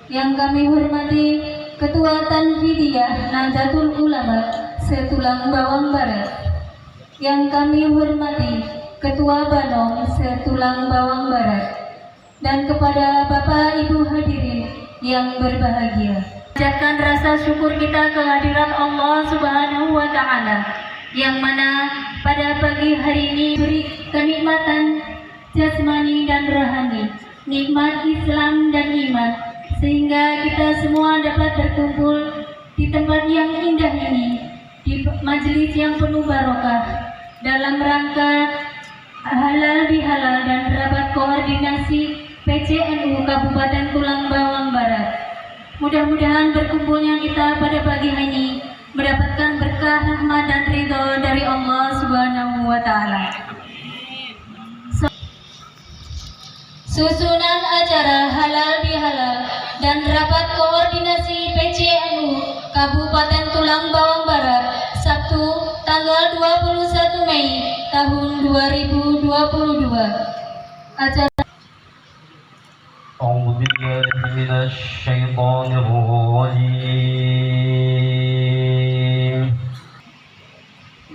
Yang kami hormati Ketua Tanfidiyah Nahdlatul Ulama Setulang Bawang Barat. Yang kami hormati Ketua Banom Setulang Bawang Barat. Dan kepada Bapak Ibu hadirin yang berbahagia, panjatkan rasa syukur kita kehadirat Allah Subhanahu wa Ta'ala, yang mana pada pagi hari ini beri kenikmatan jasmani dan rohani, nikmat Islam dan iman, sehingga kita semua dapat berkumpul di tempat yang indah ini, di majelis yang penuh barokah, dalam rangka halal bihalal dan rapat koordinasi PCNU Kabupaten Tulang Bawang Barat. Mudah-mudahan berkumpulnya kita pada pagi hari ini mendapatkan berkah, rahmat dan ridho dari Allah Subhanahu wa Ta'ala. Susunan acara halal bihalal dan rapat koordinasi PCNU Kabupaten Tulang Bawang Barat Sabtu tanggal 21 Mei tahun 2022. Acara أعوذ بالله من الشيطان الرجيم.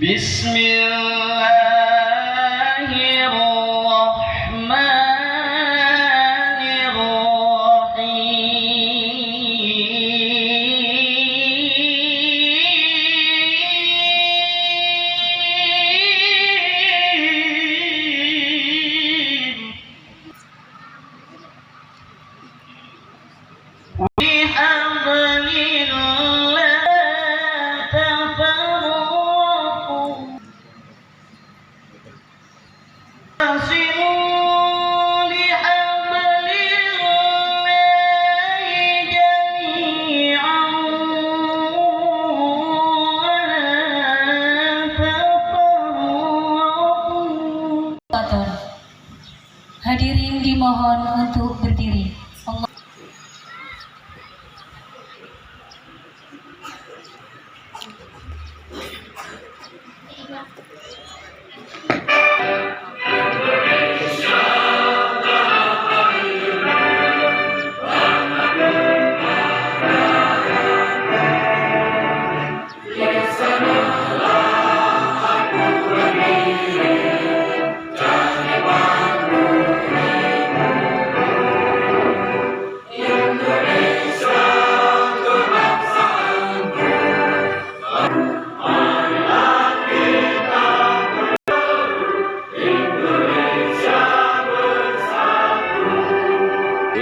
بسم الله الرحمن الرحيم. بحبل الله تفرقوا واعتصموا بحبل الله جميعا ولا تفرقوا. Hadirin dimohon untuk berdiri.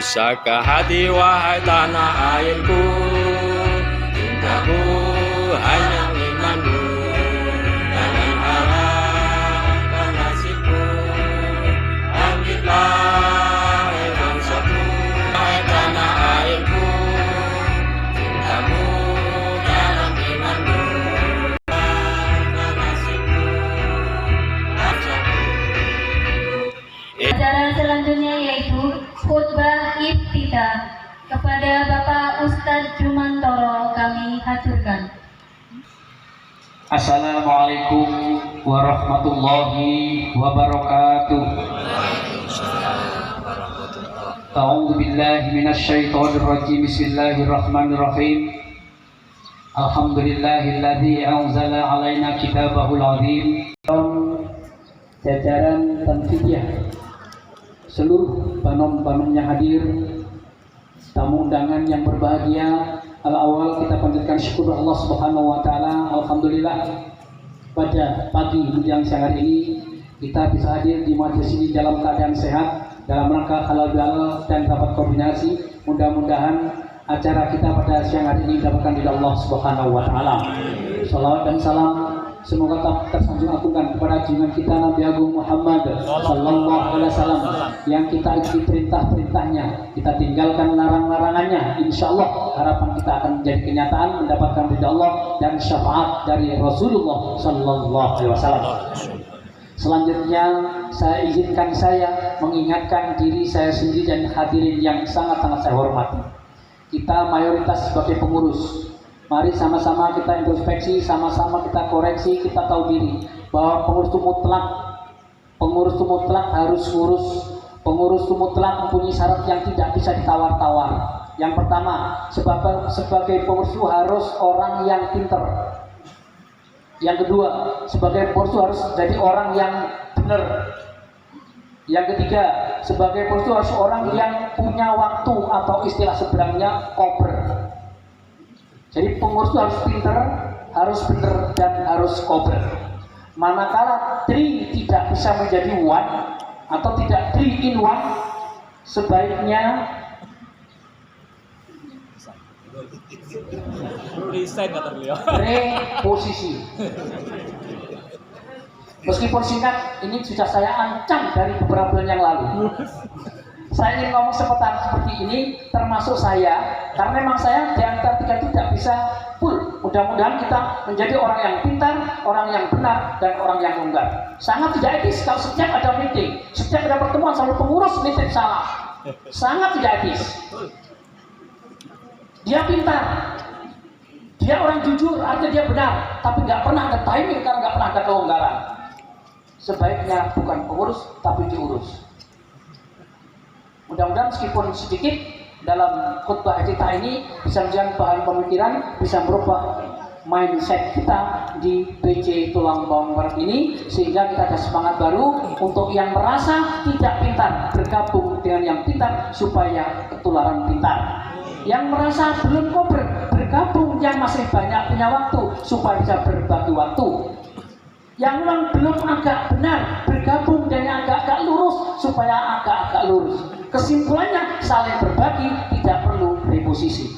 Pusaka hati wahai tanah airku, cintaku hanya imanmu, jangan harapkan nasibku. Ambillah bangsaku, wahai tanah airku, cintamu dalam imanmu, harapkan nasibku, bangsaku. Acara selanjutnya yaitu khutbah iftitah. Kepada Bapak Ustadz Jumantoro kami haturkan. Assalamualaikum warahmatullahi wabarakatuh. A'udzu billahi minasyaitonir rajim. Bismillahirrahmanirrahim. Alhamdulillahilladzi anzala 'alaina kitabahul 'azim. Jajaran Tanfidiyah, seluruh banom-banom yang hadir, tamu undangan yang berbahagia, al-awal kita panjatkan syukur Allah Subhanahu wa Ta'ala. Alhamdulillah pada pagi menjelang siang hari ini kita bisa hadir di majelis ini dalam keadaan sehat, dalam rangka halal bihalal dan dapat koordinasi. Mudah-mudahan acara kita pada siang hari ini dapatkan di Allah Subhanahu wa Ta'ala. Salawat dan salam semoga tersanjung agungkan kepada junjungan kita Nabi Agung Muhammad Sallallahu Alaihi Wasallam, yang kita ikuti perintah-perintahnya, kita tinggalkan larang-larangannya. Insya Allah harapan kita akan menjadi kenyataan, mendapatkan ridha Allah dan syafaat dari Rasulullah Sallallahu Alaihi Wasallam. Selanjutnya saya izinkan saya mengingatkan diri saya sendiri dan hadirin yang sangat-sangat saya hormati. Kita mayoritas sebagai pengurus, mari sama-sama kita introspeksi, sama-sama kita koreksi, kita tahu diri bahwa pengurus itu mutlak harus ngurus, pengurus itu mutlak mempunyai syarat yang tidak bisa ditawar-tawar. Yang pertama, sebagai pengurus itu harus orang yang pinter. Yang kedua, sebagai pengurus itu harus jadi orang yang benar. Yang ketiga, sebagai pengurus itu harus orang yang punya waktu atau istilah sebenarnya kober. Jadi pengurus itu harus pinter, harus benar, dan harus kober. Manakala 3 tidak bisa menjadi 1 atau tidak 3 in 1, sebaiknya Resign kata beliau. reposisi. Meskipun singkat, ini sudah saya ancam dari beberapa bulan yang lalu. Saya ingin ngomong seperti ini, termasuk saya, karena memang saya di antara 3 tidak bisa full. Mudah-mudahan kita menjadi orang yang pintar, orang yang benar, dan orang yang longgar. Sangat tidak etis kalau setiap ada meeting, setiap ada pertemuan sama pengurus nitip salah. Sangat tidak etis. Dia pintar, dia orang jujur, artinya dia benar, tapi nggak pernah ada timing karena nggak pernah ada kelonggaran. Sebaiknya bukan pengurus, tapi diurus. Mudah-mudahan meskipun sedikit dalam khutbah kita ini bisa menjadi bahan pemikiran, bisa merubah mindset kita di BC Tulang Bawang Barat ini, sehingga kita ada semangat baru untuk yang merasa tidak pintar bergabung dengan yang pintar supaya ketularan pintar. Yang merasa belum kober bergabung yang masih banyak punya waktu supaya bisa berbagi waktu. Yang memang belum agak benar bergabung dan yang agak lurus supaya agak lurus. Kesimpulannya saling berbagi, tidak perlu reposisi.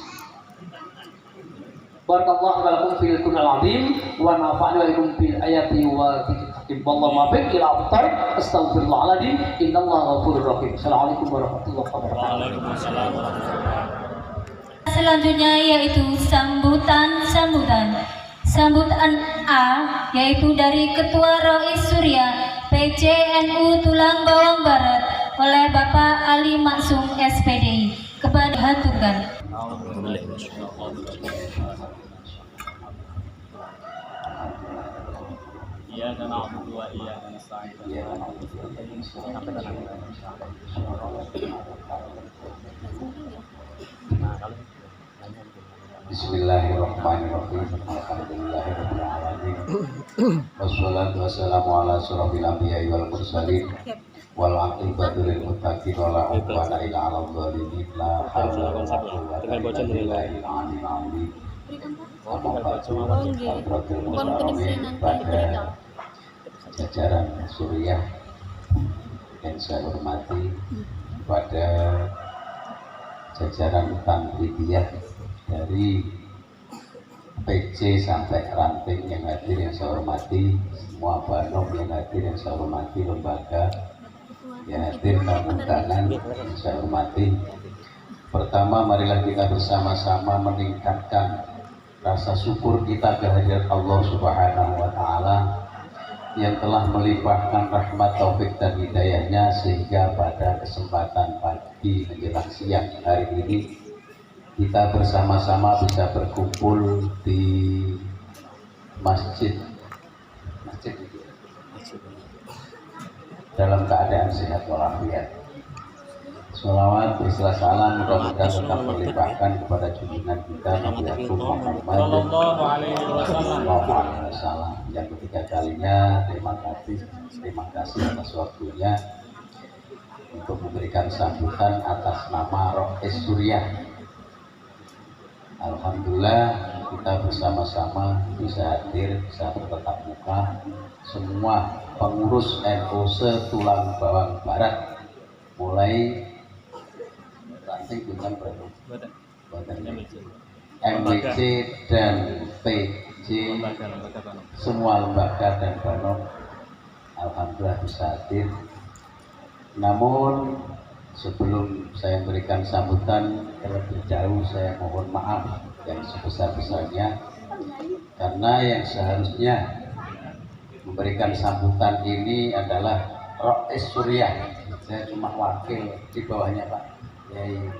Barakallahu lakum fil Qur'anil azim wa nafa'ana wa ikum bil ayati wa dzikril wallahu ma bi ila aftar astaghfirullahaladzim innallaha ghafurur rahim. Assalamualaikum warahmatullahi wabarakatuh. Waalaikumsalam warahmatullahi wabarakatuh. Selanjutnya yaitu sambutan A, yaitu dari Ketua Rois Surya PCNU Tulang Bawang Barat oleh Bapak Ali Maksum SPDI. Kepada haturkan. Iya dan dua iya dan Bismillahirrahmanirrahim. Alhamdulillahirabbil alamin. Wassalatu wassalamu ala asyrofil anbiya'i wal mursalin wal aqibatu lil muttaqin wa la udwana illa 'alal zalimin. La haula wa la quwwata illa billahil aliyyil azim. Pada jajaran Suriah yang saya hormati, pada jajaran Tanfidiyah dari PC sampai ranting yang hadir yang saya hormati, semua banom yang hadir yang saya hormati, lembaga yang hadir, tamu undangan yang saya hormati. Pertama, marilah kita bersama-sama meningkatkan rasa syukur kita kehadirat Allah Subhanahu wa Ta'ala yang telah melimpahkan rahmat, taufik dan hidayahnya sehingga pada kesempatan pagi menjelang siang hari ini kita bersama-sama bisa berkumpul di masjid dalam keadaan sehat walafiat. Sholawat berserah salam mudah-mudahan tetap melimpahkan kepada junjungan kita Nabi Muhammad Sallallahu alaihi wasallam. Yang ketiga kalinya terima kasih atas waktunya untuk memberikan sambutan atas nama Rois Surya. Alhamdulillah kita bersama-sama bisa hadir, bisa bertatap muka, semua pengurus NU se-Tulang Bawang Barat, mulai ranting bintang MBC dan PC, semua lembaga dan banom, alhamdulillah bisa hadir. Namun sebelum saya memberikan sambutan terlebih jauh, saya mohon maaf yang sebesar-besarnya karena yang seharusnya memberikan sambutan ini adalah Rois Surya. Saya cuma wakil di bawahnya Pak Yai.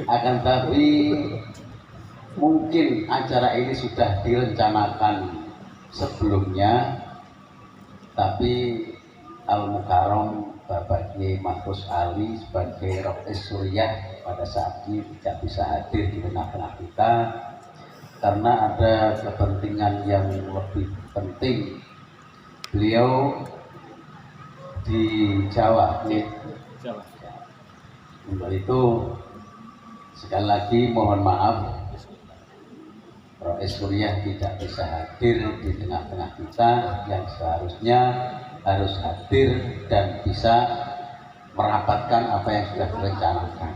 Akan tapi mungkin acara ini sudah direncanakan sebelumnya, tapi Al Mukarram Bapak Kiai Mahfuz Ali sebagai Rois Suriah pada saat ini tidak bisa hadir di tengah-tengah kita karena ada kepentingan yang lebih penting. Beliau di Jawa nih. Siapa? Untuk itu sekali lagi mohon maaf, Rois Suriah tidak bisa hadir di tengah-tengah kita yang seharusnya harus hadir dan bisa merapatkan apa yang sudah direncanakan.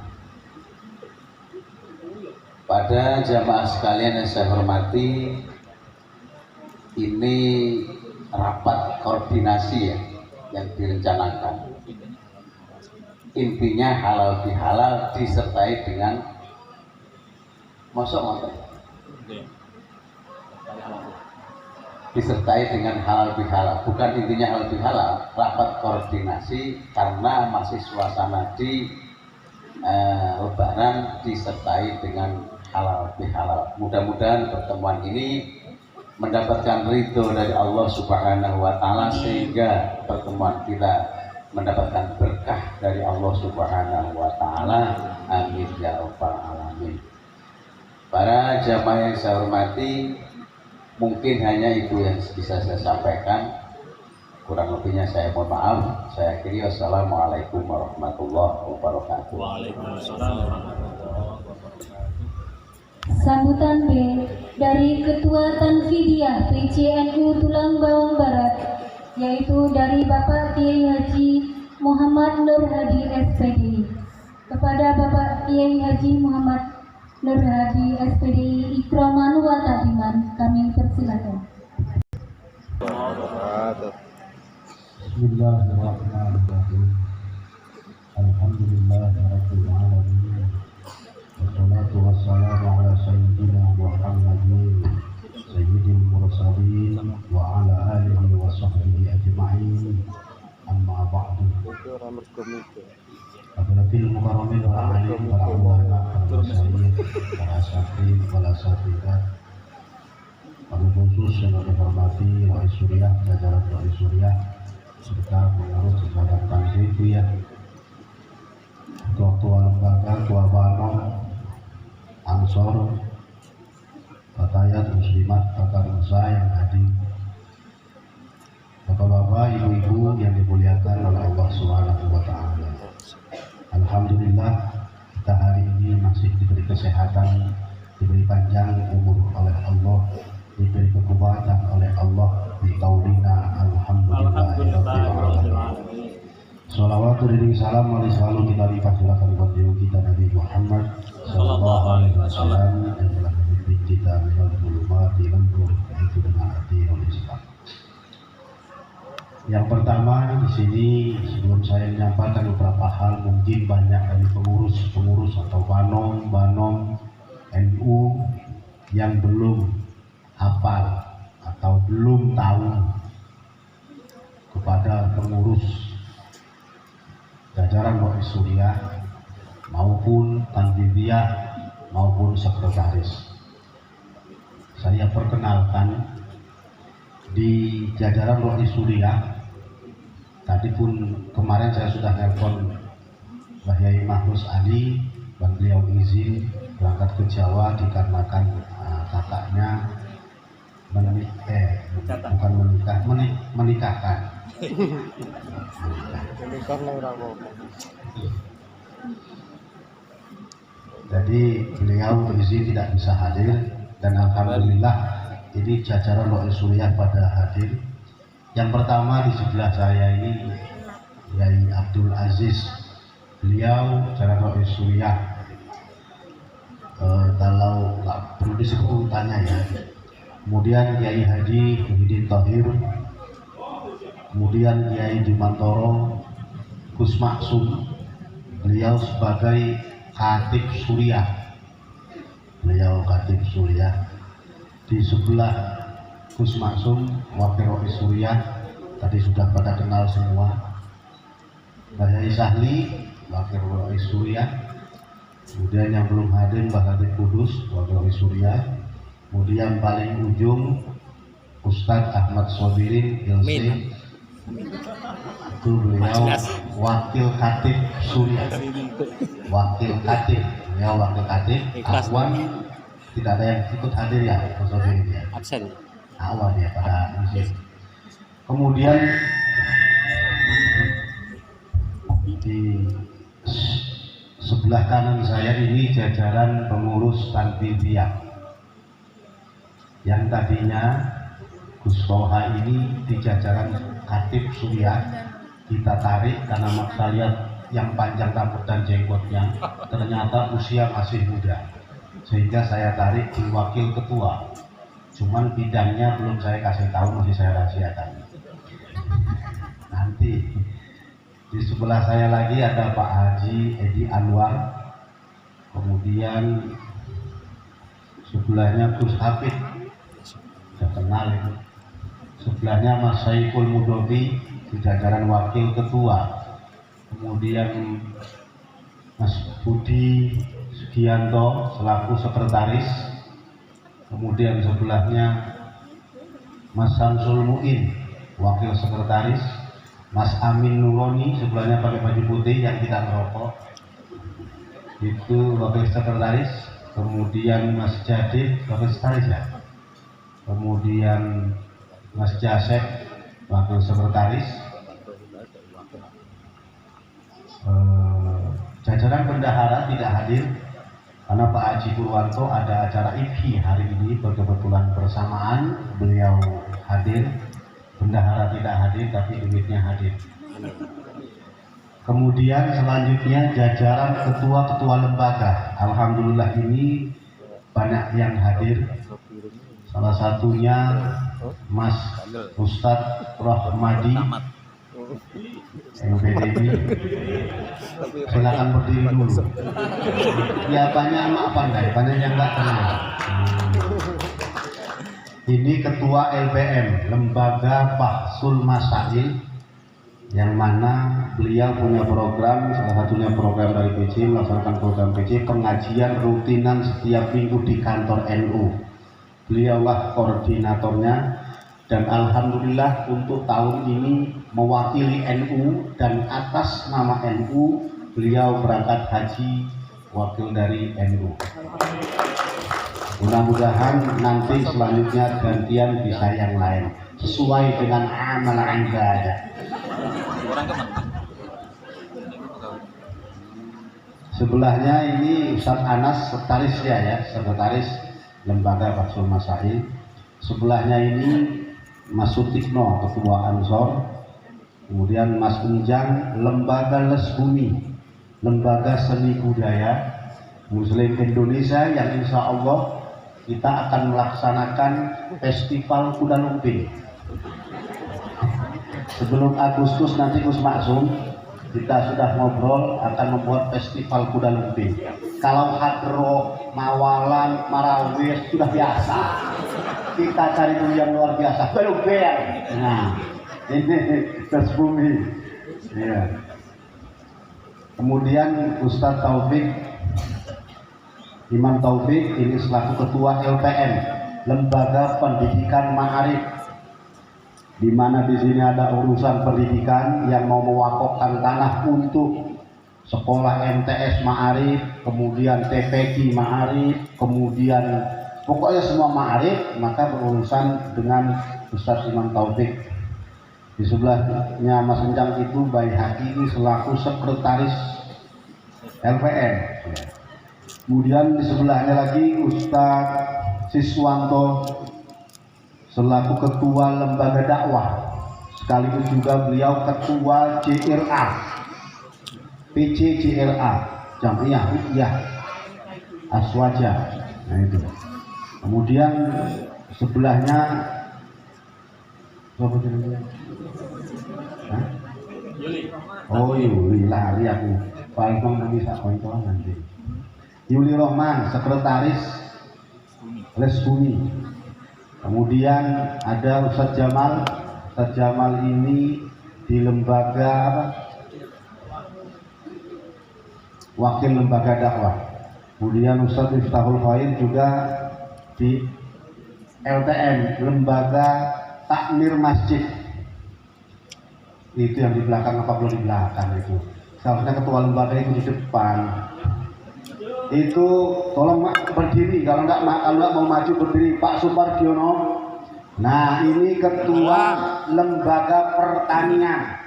Pada jamaah sekalian yang saya hormati, ini rapat koordinasi ya yang direncanakan. Intinya halal bihalal disertai dengan disertai dengan halal bihalal. Bukan intinya halal bihalal, rapat koordinasi karena masih suasana di Lebaran disertai dengan halal bihalal. Mudah-mudahan pertemuan ini mendapatkan ridho dari Allah Subhanahu wa Ta'ala sehingga pertemuan kita mendapatkan berkah dari Allah Subhanahu wa Ta'ala. Amin ya rabbal alamin. Para jamaah yang saya hormati, mungkin hanya itu yang bisa saya sampaikan. Kurang lebihnya saya mohon maaf. Saya akhiri, wassalamualaikum warahmatullahi wabarakatuh. Waalaikumsalam warahmatullahi wabarakatuh. Sambutan B dari Ketua Tanfidiyah PCNU Tulang Bawang Barat, yaitu dari Bapak Kiai Haji Muhammad Nur Hadi SPD. Kepada Bapak Kiai Haji Muhammad Nur Hadi SPD Ikroman wa Tadiman, kami persilakan. Bismillahirrahmanirrahim. Alhamdulillahirabbil alamin. Wassalatu wassalamu ala sayyidina Muhammadin sayyidil mursalin wa ala alihi wa sahbihi ajma'in. Amma ba'du. Hadratil mukarramin wa alim para ulama, para masyayikh, para asatidz, para asatidzah. Kami khusus yang dihormati Rois Suriah, jajaran Rois Suriah, serta pengurus jajaran Tanfidiyah, ketua lembaga, ketua banom, Ansor, Fatayat Muslimat, Tata Nusa yang hadir, bapak-bapak, ibu-ibu yang dimuliakan oleh Allah Subhanahu wa Ta'ala. Alhamdulillah, kita hari ini masih diberi kesehatan, diberi panjang umur oleh Allah, diberi kekuatan oleh Allah, di kaulina alhamdulillah. Sholawatu dan salam selalu kita limpah curahkan kepada kita Nabi Muhammad sallallahu alaihi wasallam yang telah membimbing kita minal zulumati ilan nur, yaitu dengan arti Islam. Yang pertama di sini, sebelum saya menyampaikan beberapa hal, mungkin banyak dari pengurus atau banom NU yang belum hafal atau belum tahu kepada pengurus jajaran Rois Suriah maupun Tanfidiyah maupun sekretaris. Saya perkenalkan di jajaran Rois Suriah. Tadi pun kemarin saya sudah nelpon Mbah Yai Mahfuz Ali, dan beliau izin berangkat ke Jawa dikarenakan kakaknya menikahkan. Jadi beliau izin tidak bisa hadir, dan alhamdulillah ini jajaran Rois Suriah pada hadir. Yang pertama di sebelah saya ini Yai Abdul Aziz, beliau jajaran Rois Suriah. Kalau nggak perlu disebut tanya ya. Kemudian Kiai Haji Muhyiddin Thohir, kemudian Kiai Jumantoro Gus Maksum, beliau sebagai Khatib Suriah. Beliau Khatib Suriah. Di sebelah Gus Maksum, Wakil Rois Suriah, tadi sudah pada kenal semua. Mbah Yai Sahli, Wakil Rois Suriah. Kemudian yang belum hadir Mbah Khatib Kudus, Wakil Rois Suriah. Kemudian paling ujung Ustadz Ahmad Sobirin Ilsin, itu beliau wakil katib Suriah, wakil katib, beliau wakil katib. Awan tidak ada yang ikut hadir ya, Absen. Awan ya pada musim. Kemudian di sebelah kanan saya ini jajaran pengurus Tanfidiyah yang tadinya Gus Roha ini di jajaran Katib Suriah kita tarik karena saya lihat yang panjang rambut dan jenggotnya ternyata usia masih muda, sehingga saya tarik di wakil ketua. Cuman bidangnya belum saya kasih tahu, masih saya rahasiakan. Nanti di sebelah saya lagi ada Pak Haji Edi Anwar, kemudian sebelahnya Gus Hafid, sudah kenal itu. Sebelahnya Mas Saiful Mudovi di jajaran wakil ketua, kemudian Mas Budi Sugianto selaku sekretaris, kemudian sebelahnya Mas Samsul Muin wakil sekretaris, Mas Amin Nuroni sebelahnya pakai baju putih yang tidak merokok itu wakil sekretaris, kemudian Mas Jadid wakil sekretaris ya, kemudian Mas Jasek wakil sekretaris. Jajaran bendahara tidak hadir karena Pak Haji Purwanto ada acara IPI hari ini, berkebetulan bersamaan beliau hadir. Bendahara tidak hadir tapi duitnya hadir. Kemudian selanjutnya jajaran ketua-ketua lembaga, alhamdulillah ini banyak yang hadir. Salah satunya Mas Ustadz Rahmadi MPDB, silakan berdiri dulu. Ya banyak mak pandai, banyak yang nggak kenal. Ini ketua LPM, Lembaga Bahsul Masail, yang mana beliau punya program, salah satunya program dari PC, melaksanakan program PC pengajian rutinan setiap minggu di kantor NU. Beliaulah koordinatornya, dan alhamdulillah untuk tahun ini mewakili NU dan atas nama NU beliau berangkat haji wakil dari NU. Mudah-mudahan nanti selanjutnya gantian bisa yang lain sesuai dengan amal ibadah. Sebelahnya ini Ustadz Anas sekretaris ya, sekretaris Lembaga Bahsul Masail. Sebelahnya ini Mas Sutikno ketua Ansor, kemudian Mas Unjang Lembaga Les Bumi, Lembaga Seni Budaya Muslim Indonesia, yang insya Allah kita akan melaksanakan Festival Kuda Lumping. Sebelum Agustus nanti Gus Maksum kita sudah ngobrol akan membuat Festival Kuda Lumping. Kalau hadro, mawalan, marawis sudah biasa, kita cari dulu yang luar biasa, belubean. Nah, ini Les Bumi. Ya. Kemudian Ustadz Taufik, Imam Taufik ini selaku ketua LPM, Lembaga Pendidikan Ma'arif, di mana di sini ada urusan pendidikan yang mau mewakafkan tanah untuk sekolah MTS Ma'arif, kemudian TPQ Ma'arif, kemudian pokoknya semua Ma'arif, maka berurusan dengan Ustadz Imam Taufik. Di sebelahnya Mas Enjang itu Bayi Haki ini selaku sekretaris LPM. Kemudian di sebelahnya lagi Ustadz Siswanto selaku ketua lembaga dakwah, sekaligus juga beliau ketua JRA, PC JRA, Jamiyah Ruqyah Aswaja. Nah itu. Kemudian sebelahnya oh Yuli, lari aku paling bisa koin-koin nanti. Yuli Rohman, sekretaris Les Bumi. Kemudian ada Ustadz Jamal. Ustadz Jamal ini di lembaga apa? Wakil lembaga dakwah. Kemudian Ustadz Miftahul Khair juga di LTM, Lembaga Takmir Masjid. Itu yang di belakang apa belum di belakang itu. Seharusnya ketua lembaga itu di depan. Itu tolong berdiri, kalau nggak mau maju berdiri, Pak Supardiono. Nah, ini ketua lembaga pertanian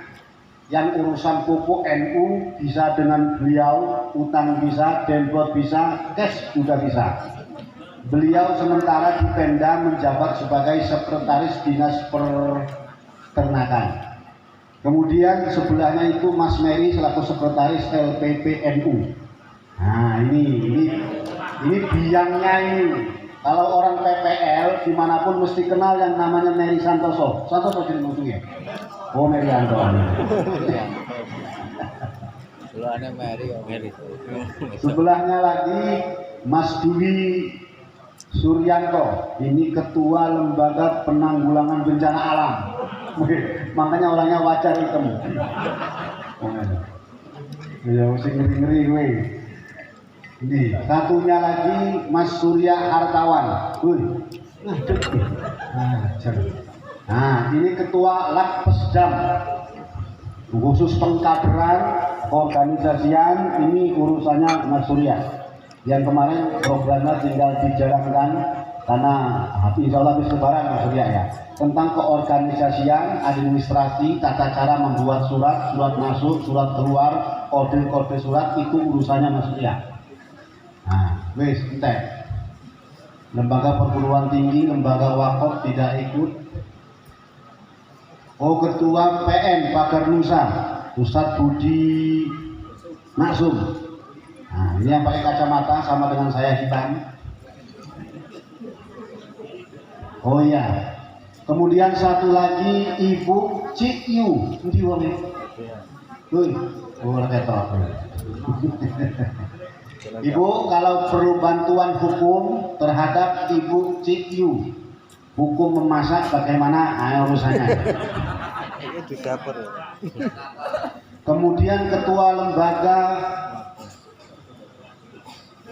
yang urusan pupuk NU bisa dengan beliau, utang bisa, denbot bisa, cash juga bisa. Beliau sementara di Pemda menjabat sebagai sekretaris dinas peternakan. Kemudian sebelahnya itu Mas Mary selaku sekretaris LPP NU. Nah, ini biangnya ini. Kalau orang PPL dimanapun mesti kenal yang namanya Mary Santoso. Santoso jadi musuhnya. Oh, Mary Antoni. Sebelahnya lagi Mas Dwi Suryanto. Ini ketua lembaga penanggulangan bencana alam. Makanya orangnya wajar hitam. Ya mesti ngeri-ngeri gue. Ini satunya lagi Mas Surya Hartawan. Nah, ini ketua Lakpesdam khusus pengkaderan organisasian. Ini urusannya Mas Surya. Yang kemarin programnya tinggal dijalankan karena insya Allah habis lebaran Mas Surya ya. Tentang keorganisasian, administrasi, tata cara membuat surat masuk, surat keluar, kode surat itu urusannya Mas Surya. Nah, wes entek. Lembaga perguruan tinggi, lembaga wakaf tidak ikut. Oh, ketua PN Pagar Nusa, Ustadz Budi Maksum. Nah, ini yang pakai kacamata sama dengan saya hitam. Oh iya. Kemudian satu lagi Ibu Ciyu. Endi wonge? Oh, ketok. Ibu, kalau perlu bantuan hukum terhadap Ibu Ciyu, hukum memasak bagaimana? Ayo urusannya. Di dapur. Kemudian ketua lembaga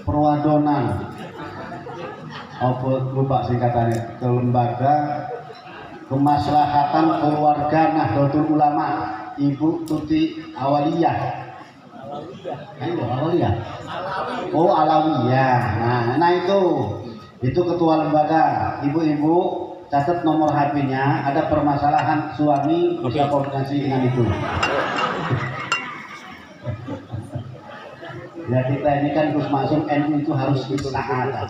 perwadonan, apa lupa singkatannya, ke lembaga kemaslahatan keluarga Nahdlatul Ulama, Ibu Tuti Awaliyah. Awaliyah. Oh, Alawiyah. Nah itu ketua lembaga. Ibu-ibu catat nomor HP-nya, ada permasalahan suami bisa koordinasi dengan itu. Ya, kita ini kan Gus Maksum NU itu harus saadah,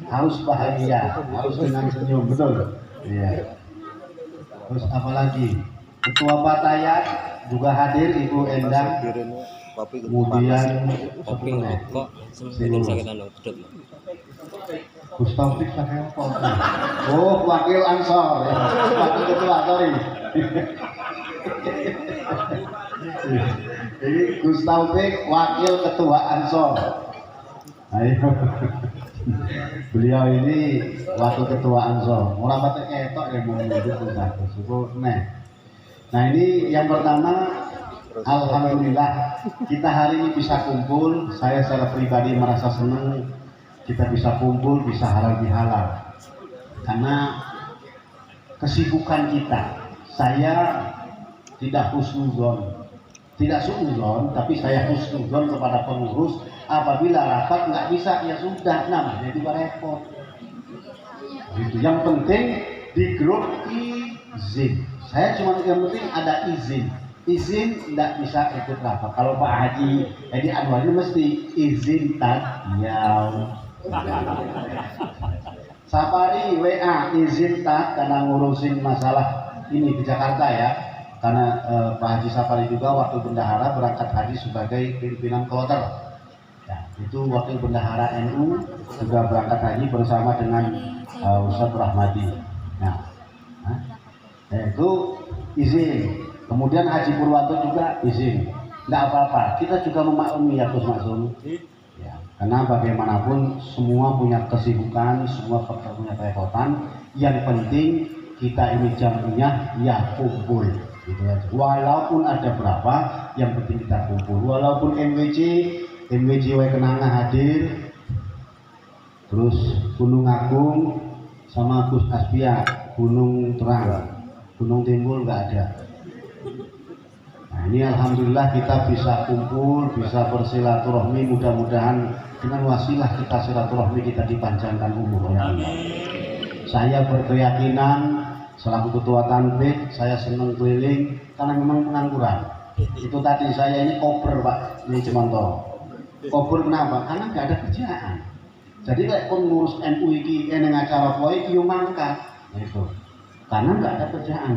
harus bahagia, harus dengan senyum, betul? Iya. Terus apalagi ketua Patayat juga hadir Ibu Endang. Kemudian Gus Taufik pakai apa? Oh, wakil Ansor, ya. Wakil ketua, sorry. Ini Gus Taufik wakil ketua Ansor. Ayo. Beliau ini wakil ketua Ansor. Orang baca ketok ya mau itu Nah, ini yang pertama. Alhamdulillah kita hari ini bisa kumpul. Saya secara pribadi merasa senang kita bisa kumpul, bisa halal bihalal. Karena kesibukan kita, saya tidak husnuzon, tidak suuzon, tapi saya husnuzon kepada pengurus. Apabila rapat nggak bisa, ya sudah, namanya juga repot. Gitu. Yang penting di grup izin. Saya cuma yang penting ada izin. Izin tidak bisa ikut rapat. Kalau Pak Haji Edi Anwar ini mesti izin tadiyau. Sapari WA izin tak karena ngurusin masalah ini di Jakarta ya. Karena Pak Haji Sapari juga waktu bendahara berangkat haji sebagai pimpinan kloter. Ya, itu wakil bendahara NU juga berangkat haji bersama dengan Ustadz Rahmadi. Nah, itu izin. Kemudian Haji Purwanto juga izin, nggak apa-apa. Kita juga memaklumi ya Gus Maksum. Ya, karena bagaimanapun semua punya kesibukan, semua punya kerepotan. Yang penting kita ini jamiah ya kumpul, gitu aja. Walaupun ada berapa, yang penting kita kumpul. Walaupun MWC Kenanga hadir, terus Gunung Agung sama Gus Aspia, Gunung Terang, Gunung Timbul nggak ada. Nah, ini alhamdulillah kita bisa kumpul, bisa bersilaturahmi, mudah-mudahan dengan wasilah kita silaturahmi kita dipanjangkan umur oleh Allah. Saya berkeyakinan selaku ketua tanfid saya senang keliling karena memang pengangguran. Itu tadi saya ini koper Pak, ini Jumanto. Koper kenapa? Karena nggak ada kerjaan. Jadi kayak pengurus NU ini yang acara poe iki yo mangkat gitu. Karena nggak ada kerjaan.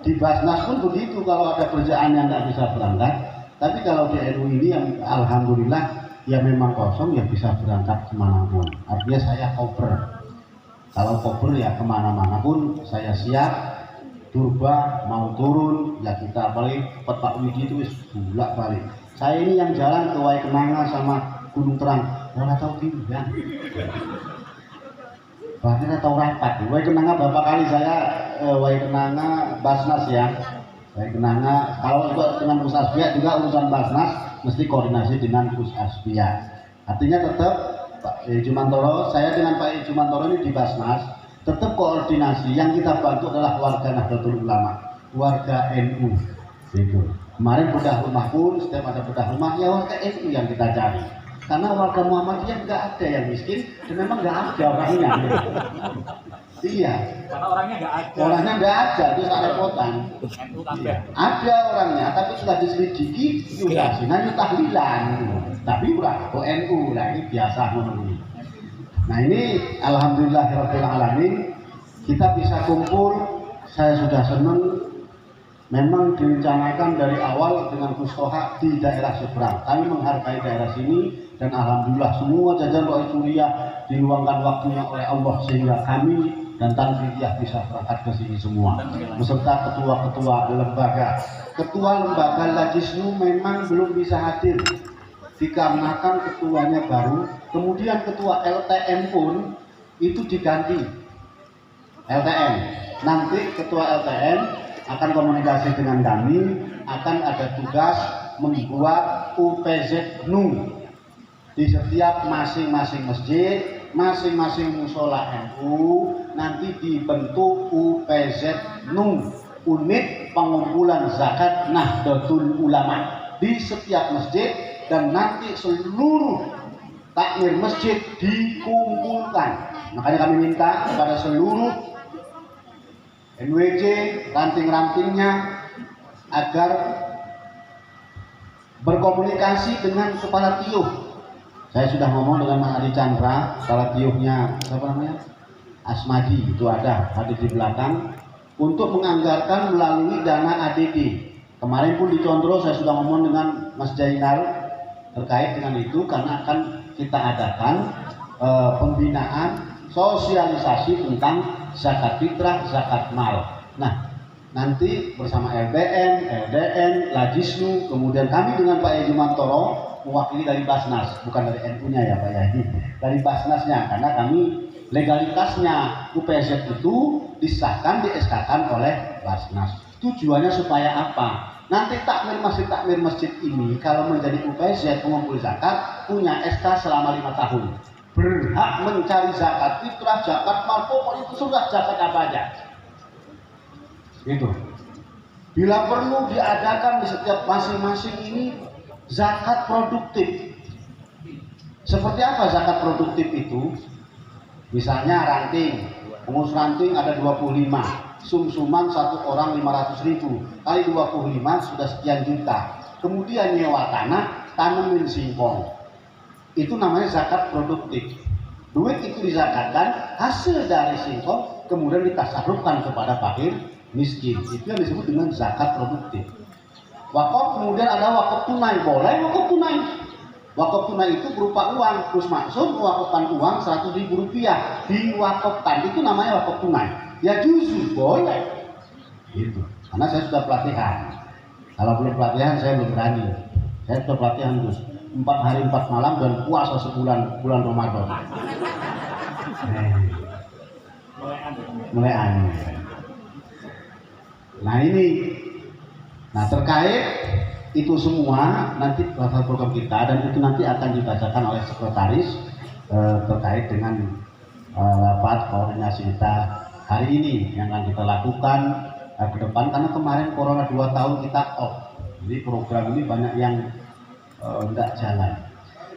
Di Basnas pun begitu, kalau ada kerjaan yang nggak bisa berangkat. Tapi kalau di NU ini yang alhamdulillah ya memang kosong ya bisa berangkat kemanapun. Artinya saya koper. Kalau koper ya kemana-mana pun saya siap. Durba mau turun ya kita balik Pak Widi itu wis bulak balik. Saya ini yang jalan ke Wai Kenanga sama Gunung Terang, mana tahu pinggang. Bahkan tahu rapat. Wai Kenanga berapa kali saya Wai Kenanga Basnas ya. Wai Kenanga kalau juga dengan Gus Asbia juga urusan Basnas mesti koordinasi dengan Gus Asbia. Artinya tetap Pak Jumantoro, saya dengan Pak Jumantoro ini di Basnas tetap koordinasi. Yang kita bantu adalah warga Nahdlatul Ulama, warga NU. Gitu. Kemarin bedah rumah pun setiap ada bedah rumah ya warga NU yang kita cari. Karena warga Muhammadiyah nggak ada yang miskin dan memang nggak ada orangnya. Iya. Karena orangnya nggak ada. Orangnya nggak ada, itu tak repotan. Iya. Ada orangnya, tapi sudah diselidiki, yudasinan tahlilan. Tapi udah kok NU lah, ini biasa menurut. Nah ini alhamdulillahirabbil alamin kita bisa kumpul. Saya sudah senang. Memang direncanakan dari awal dengan Kustoha di daerah seberang. Kami menghargai daerah sini dan alhamdulillah semua jajaran Rois Suriah diluangkan waktunya oleh Allah sehingga kami dan Tanfidiyah bisa berangkat ke sini semua beserta ketua-ketua lembaga. Ketua lembaga Lajisnu memang belum bisa hadir dikarenakan ketuanya baru. Kemudian ketua LTM pun itu diganti LTM. Nanti ketua LTM akan komunikasi dengan kami, akan ada tugas membuat UPZ NU di setiap masing-masing masjid, masing-masing musola NU nanti dibentuk UPZ NU, unit pengumpulan zakat Nahdlatul Ulama di setiap masjid, dan nanti seluruh takmir masjid dikumpulkan. Makanya kami minta kepada seluruh NWJ ranting-rantingnya agar berkomunikasi dengan kepala tiuh. Saya sudah ngomong dengan Mas Adi Chandra, kepala tiuhnya siapa namanya? Asmadi, itu ada di belakang, untuk menganggarkan melalui dana ADD. Kemarin pun di Condro saya sudah ngomong dengan Mas Jainal terkait dengan itu, karena akan kita adakan pembinaan sosialisasi tentang zakat fitrah, zakat mal. Nah, nanti bersama LBN, LDN, Lajisnu, kemudian kami dengan Pak Yaji Mantoro mewakili dari Basnas, bukan dari NU-nya ya Pak Yaji, dari Basnasnya, karena kami legalitasnya UPZ itu disahkan, di-SK-kan oleh Basnas. Tujuannya supaya apa? Nanti takmir masjid ini kalau menjadi UPZ pengumpul zakat punya SK selama 5 tahun. Berhak mencari zakat fitrah, zakat mal, pokoknya itu sudah zakat apa aja. Gitu. Bila perlu diadakan di setiap masing-masing ini zakat produktif. Seperti apa zakat produktif itu? Misalnya ranting, pengurus ranting ada 25, sum-suman satu orang 500.000, kali 25 sudah sekian juta. Kemudian nyewa tanah, tanemin singkong. Itu namanya zakat produktif. Duit itu dizakatkan, hasil dari singkong kemudian ditasarrufkan kepada fakir miskin. Itu yang disebut dengan zakat produktif. Wakaf kemudian ada wakaf tunai, boleh wakaf tunai. Wakaf tunai itu berupa uang. Gus Maksum mewakafkan uang 100.000 rupiah, diwakafkan, itu namanya wakaf tunai. Ya justru boleh. Gitu. Karena saya sudah pelatihan. Kalau belum pelatihan saya belum berani. Saya sudah pelatihan Gus. 4 hari 4 malam dan puasa sebulan, bulan Ramadan. Mulai aneh. Nah ini, nah terkait itu semua nanti program kita, dan itu nanti akan dibacakan oleh sekretaris terkait dengan rapat koordinasi kita hari ini yang akan kita lakukan Nah, ke depan karena kemarin corona 2 tahun kita off, jadi program ini banyak yang tidak jalan.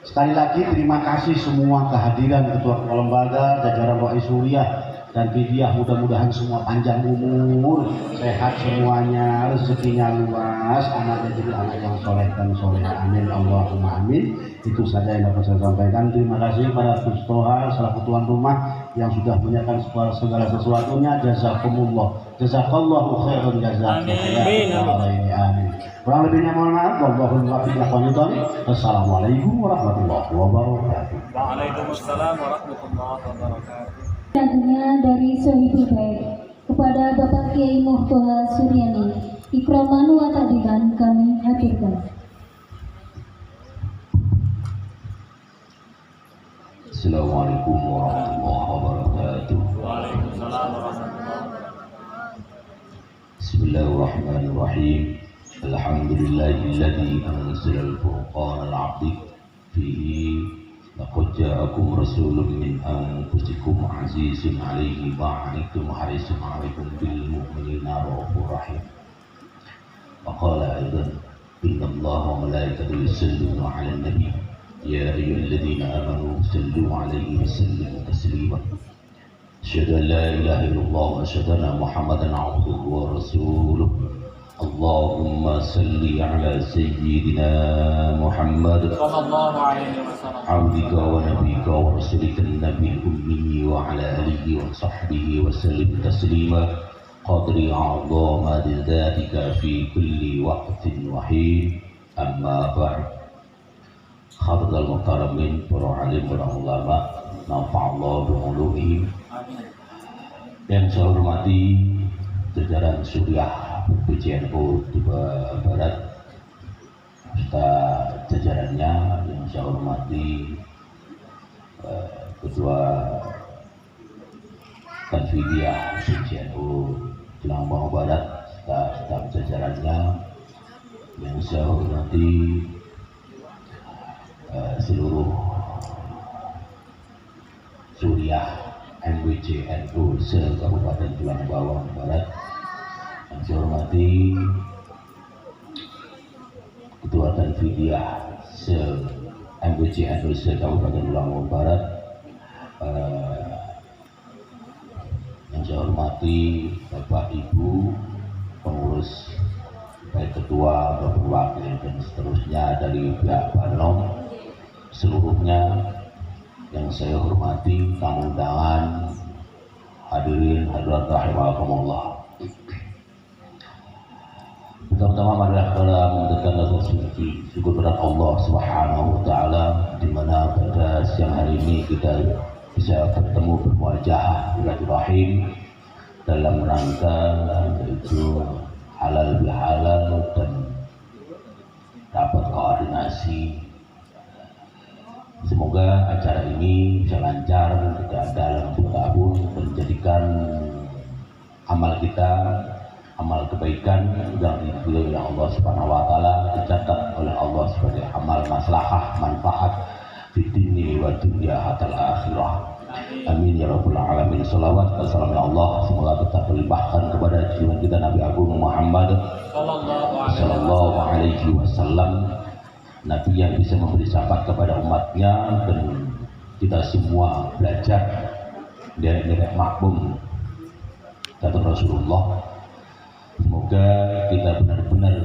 Sekali lagi terima kasih semua kehadiran ketua lembaga, jajaran Wai Suriah dan Fidyah, mudah-mudahan semua panjang umur, sehat semuanya, rezekinya luas, anaknya jadi anak yang soleh dan soleha. Amin Allahumma amin. Itu saja yang dapat saya sampaikan. Terima kasih pada Gus Toha selaku tuan rumah yang sudah menyiapkan segala sesuatunya. Jazakumullah, jazakallahu khairan jazaa. Amin. Kurang lebihnya mohon maaf. Wallahul muwaffiq. Wassalamualaikum warahmatullahi wabarakatuh. Waalaikumsalam warahmatullahi wabarakatuh. Selanjutnya dari Sohibul Baik kepada Bapak Kiai Muhtoha Suryani, ikraman wa ta'diban kami hadirkan. Assalamualaikum warahmatullahi wabarakatuh. Waalaikumsalam warahmatullahi wabarakatuh. Bismillahirrahmanirrahim. Alhamdulillahilladzi anzala al-furqana al-'abdi fihi laqad ja'akum rasulun min anfusikum 'azizun 'alaihi ma 'anittum harisun 'alaikum bil mu'minina ra'ufur rahim. Wa qala aidan innallaha wa malaikatahu yusalluna 'alan nabi ya ayyuhalladzina amanu sallu 'alaihi wa sallimu taslima. Asyhadu an la ilaha illallah wa asyhadu anna Muhammadan 'abduhu wa rasuluh. Allahumma salli ala sayyidina Muhammad Sallallahu alaihi wasallam. abdika wa nabika wa rasulika nabil ummi wa ala alihi wa sahbihi wa sallim taslima qadri a'zama dzatika fi kulli waqtin wa hin. Amma ba'd. Hadirin muhtaramin, para alim, para ulama, nafa'allahu bi'ulumihim. Yang saya hormati jajaran Suriah PJNU Tuba Barat serta jajarannya, yang saya hormati Ketua Fidyah PJNU Tulang Bawang Barat serta staf jajarannya, yang saya hormati seluruh Suriah MWJNU se-Kabupaten Tulang Bawang Barat. Yang saya hormati Ketua Fidyah se-MWJNU se-Kabupaten Tulang Bawang Barat. Yang saya hormati Bapak Ibu pengurus, baik ketua, bapak wakil dan seterusnya dari pihak Banom seluruhnya. Yang saya hormati tamu undangan, hadirin hadirat rahimakumullah. Pertama-tama marilah kita mengucapkan rasa syukur kepada Allah Subhanahu wa taala, di mana pada siang hari ini kita bisa bertemu bermuajah silaturahim dalam rangka yaitu halal bihalal dan dapat koordinasi. Semoga acara ini bisa lancar, tidak ada langsung kabur, menjadikan amal kita, amal kebaikan yang dipilih oleh Allah Subhanahu wa taala dicatat oleh Allah sebagai amal maslahah manfaat di dunia wa dunya hatta akhirah. Amin ya rabbal alamin. Shalawat dan salam ya Allah semoga tetap terlimpahkan kepada junjungan kita Nabi Agung Muhammad sallallahu alaihi wasallam, Nabi yang bisa memberi syafaat kepada umatnya, dan kita semua belajar dari makmum kata Rasulullah. Semoga kita benar-benar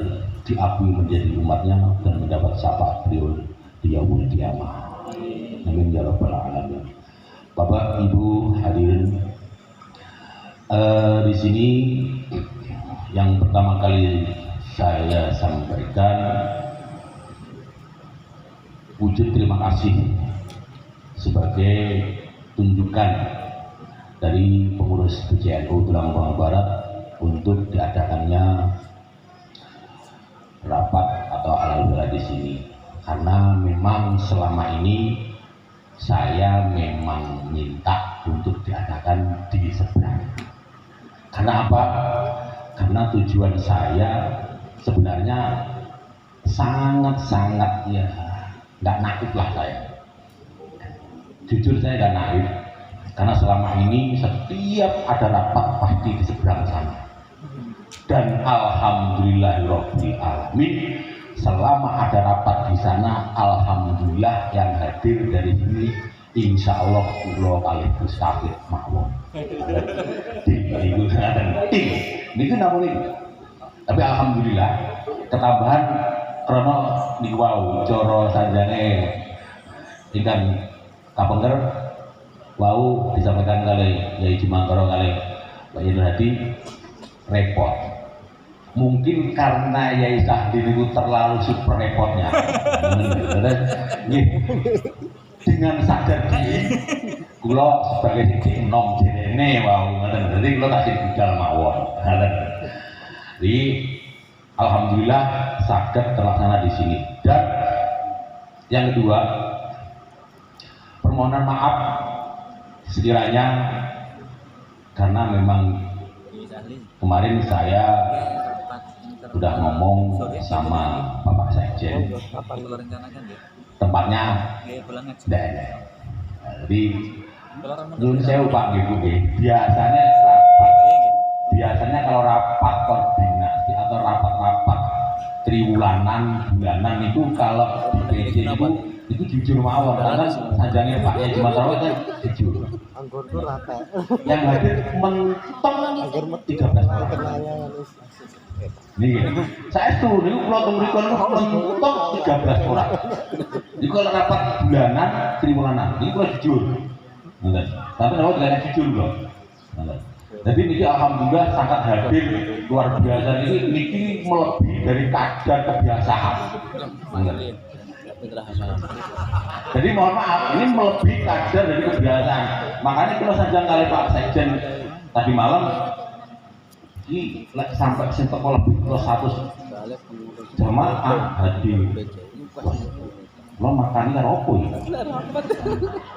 diakui menjadi umatnya dan mendapat syafaat beliau di yaumul qiyamah. Amin ya rabbal alamin. Bapak Ibu hadirin, di sini yang pertama kali saya sampaikan wujud terima kasih sebagai tunjukan dari pengurus PJNU Tulang Bawang Barat untuk diadakannya rapat atau halal bihalal di sini, karena memang selama ini saya memang minta untuk diadakan di seberang. Karena apa? Karena tujuan saya sebenarnya sangat-sangat ya nggak naif lah saya. Jujur saya nggak naif, karena selama ini setiap ada rapat pasti di seberang sana. Dan alhamdulillahirabbil alamin, selama ada rapat di sana, alhamdulillah yang hadir dari sini insya Allah kula kalih Gus Kafir mawon. Niku namung niku. Tapi alhamdulillah ketambahan krana niku wau cara sanjane ingkang kapengker wau disampaikan kali Yai Jumantoro kali Pak Yunus Hadi repot. Mungkin karena Yai Sahdin itu terlalu super repotnya. Dengan sadar diri, kula sebagai titik enom jenenge wau ngoten. Dadi kula tasih budal mawon. Jadi alhamdulillah saged terlaksana di sini. Dan yang kedua, permohonan maaf sekiranya karena memang kemarin saya sudah ngomong sama Bapak Sekjen tempatnya jadi nyun sewu Pak Ibu biasanya kalau rapat koordinasi atau rapat-rapat triwulanan bulanan itu kalau di PC itu jujur mawon karena sanjangnya Pak Yai Jumantoro itu jujur yang hadir mentok 13 orang. Nih, saya tuh dulu kalau tunggu mentok 13 orang. Jadi kalau rapat bulanan, triwulanan, ini kalau jujur. Tapi kalau tidak jujur loh. Jadi ini alhamdulillah sangat hadir luar biasa ini melebihi dari kadar kebiasaan. Jadi mohon maaf, ini melebihi kadar dari kebiasaan. Makanya kalau sanjang kali Pak Sekjen tadi malam ini sampai sekolah lebih ke 100 jamaah hadir. Lo makan kan opo ya?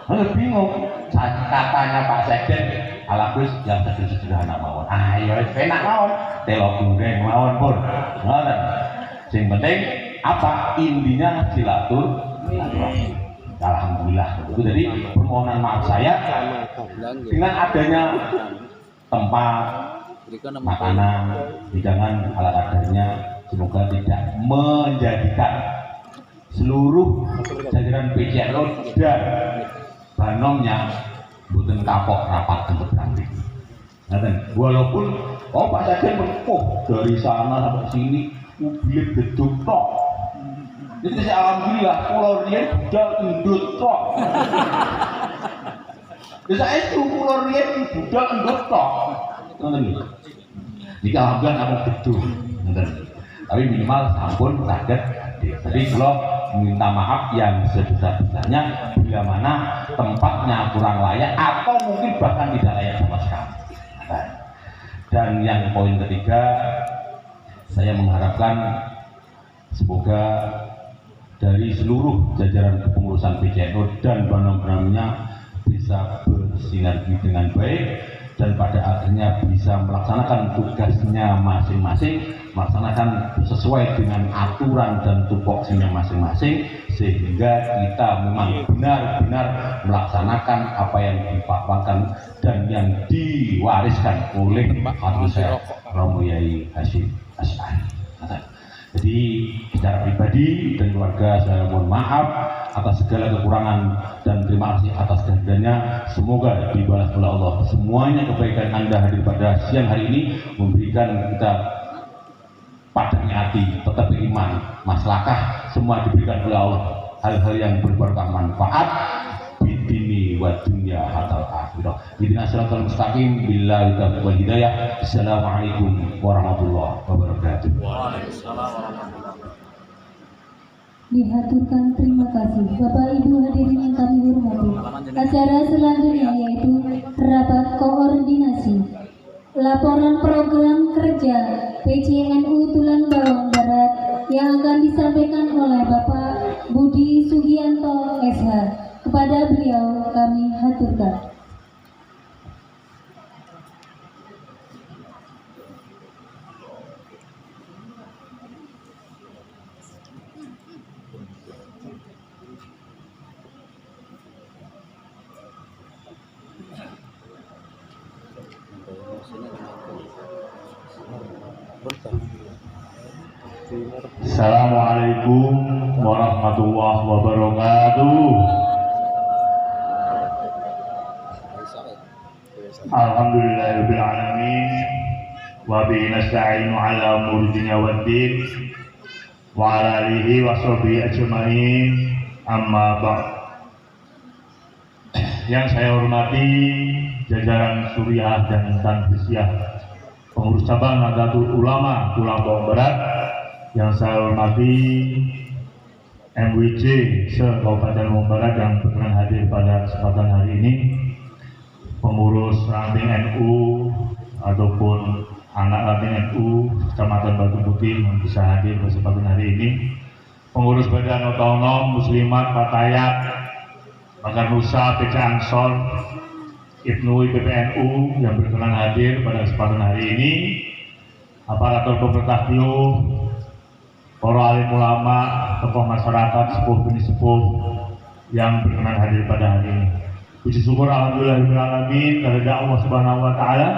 Lo bingung. Katanya Pak Sekjen, ala Gus yang sederhana mawon. Ayo, enak mawon. Telo goreng mawon pun. Ngoten. Sing penting apa intinya silaturahmi. Alhamdulillah. Itu jadi permohonan maaf saya dengan adanya tempat makanan, hidangan ala kadarnya, semoga tidak menjadikan seluruh jajaran PCNO dan banomnya bukan kapok rapat untuk berhenti. Walaupun Pak Sekjen dari sana sampai sini mobil gedung tok. Itu saya alhamdulillah pulau Rian budal endut tok. Bisa itu pulau Rian budal endut tok. Jika alhamdulillah namun gedung. Tapi minimal sampun saged. Jadi kalau minta maaf yang sebesar-besarnya bila mana tempatnya kurang layak atau mungkin bahkan tidak layak sama sekali. Dan yang poin ketiga, saya mengharapkan semoga dari seluruh jajaran kepengurusan PCNO dan banom-banomnya bisa bersinergi dengan baik dan pada akhirnya bisa melaksanakan tugasnya masing-masing, melaksanakan sesuai dengan aturan dan tupoksinya masing-masing, sehingga kita memang benar-benar melaksanakan apa yang dipaparkan dan yang diwariskan oleh Abu Syekh Romo Yai Hasyim Asy'ari. Jadi secara pribadi dan keluarga saya mohon maaf atas segala kekurangan dan terima kasih atas kehadirannya. Semoga dibalas oleh Allah semuanya kebaikan Anda hadir pada siang hari ini memberikan kita padamnya hati, tetap beriman, maslahah semua diberikan oleh Allah. Hal-hal yang berberkah manfaat bidini wa dunya hatta akhirah. Bidina siratal mustaqim billahi taufiq wal hidayah. Assalamualaikum warahmatullahi wabarakatuh. Waalaikumsalam warahmatullahi wabarakatuh. Dihaturkan terima kasih Bapak Ibu hadirin yang kami hormati. Acara selanjutnya yaitu rapat koordinasi laporan program kerja PCNU Tulang Bawang Barat yang akan disampaikan oleh Bapak Budi Sugianto SH. Kepada beliau kami haturkan. Assalamualaikum warahmatullahi wabarakatuh. Alhamdulillahirabbil alamin wa bihi nasta'inu ala umuri dunya waddin wa ala alihi wa sahbihi ajmain, amma ba'd. Yang saya hormati jajaran Suriah dan Tanfisiyah, pengurus cabang Nahdlatul Ulama Tulang Bawang Barat, yang saya hormati MWJ se-Kabupaten Bawang Barat yang berkenan hadir pada kesempatan hari ini, pengurus ranting NU ataupun anak ranting NU Kecamatan Batu Putih yang bisa hadir pada kesempatan hari ini, pengurus Badan Otonom Muslimat Patayat Bakar Nusa PC Ansor Ibnu PPNU yang berkenan hadir pada kesempatan hari ini, aparatur pemerintah Bio, para alim ulama, tokoh masyarakat, sepuh bini sepuh yang berkenan hadir pada hari ini. Puji syukur alhamdulillahirabbil alamin kepada Allah Subhanahu wa taala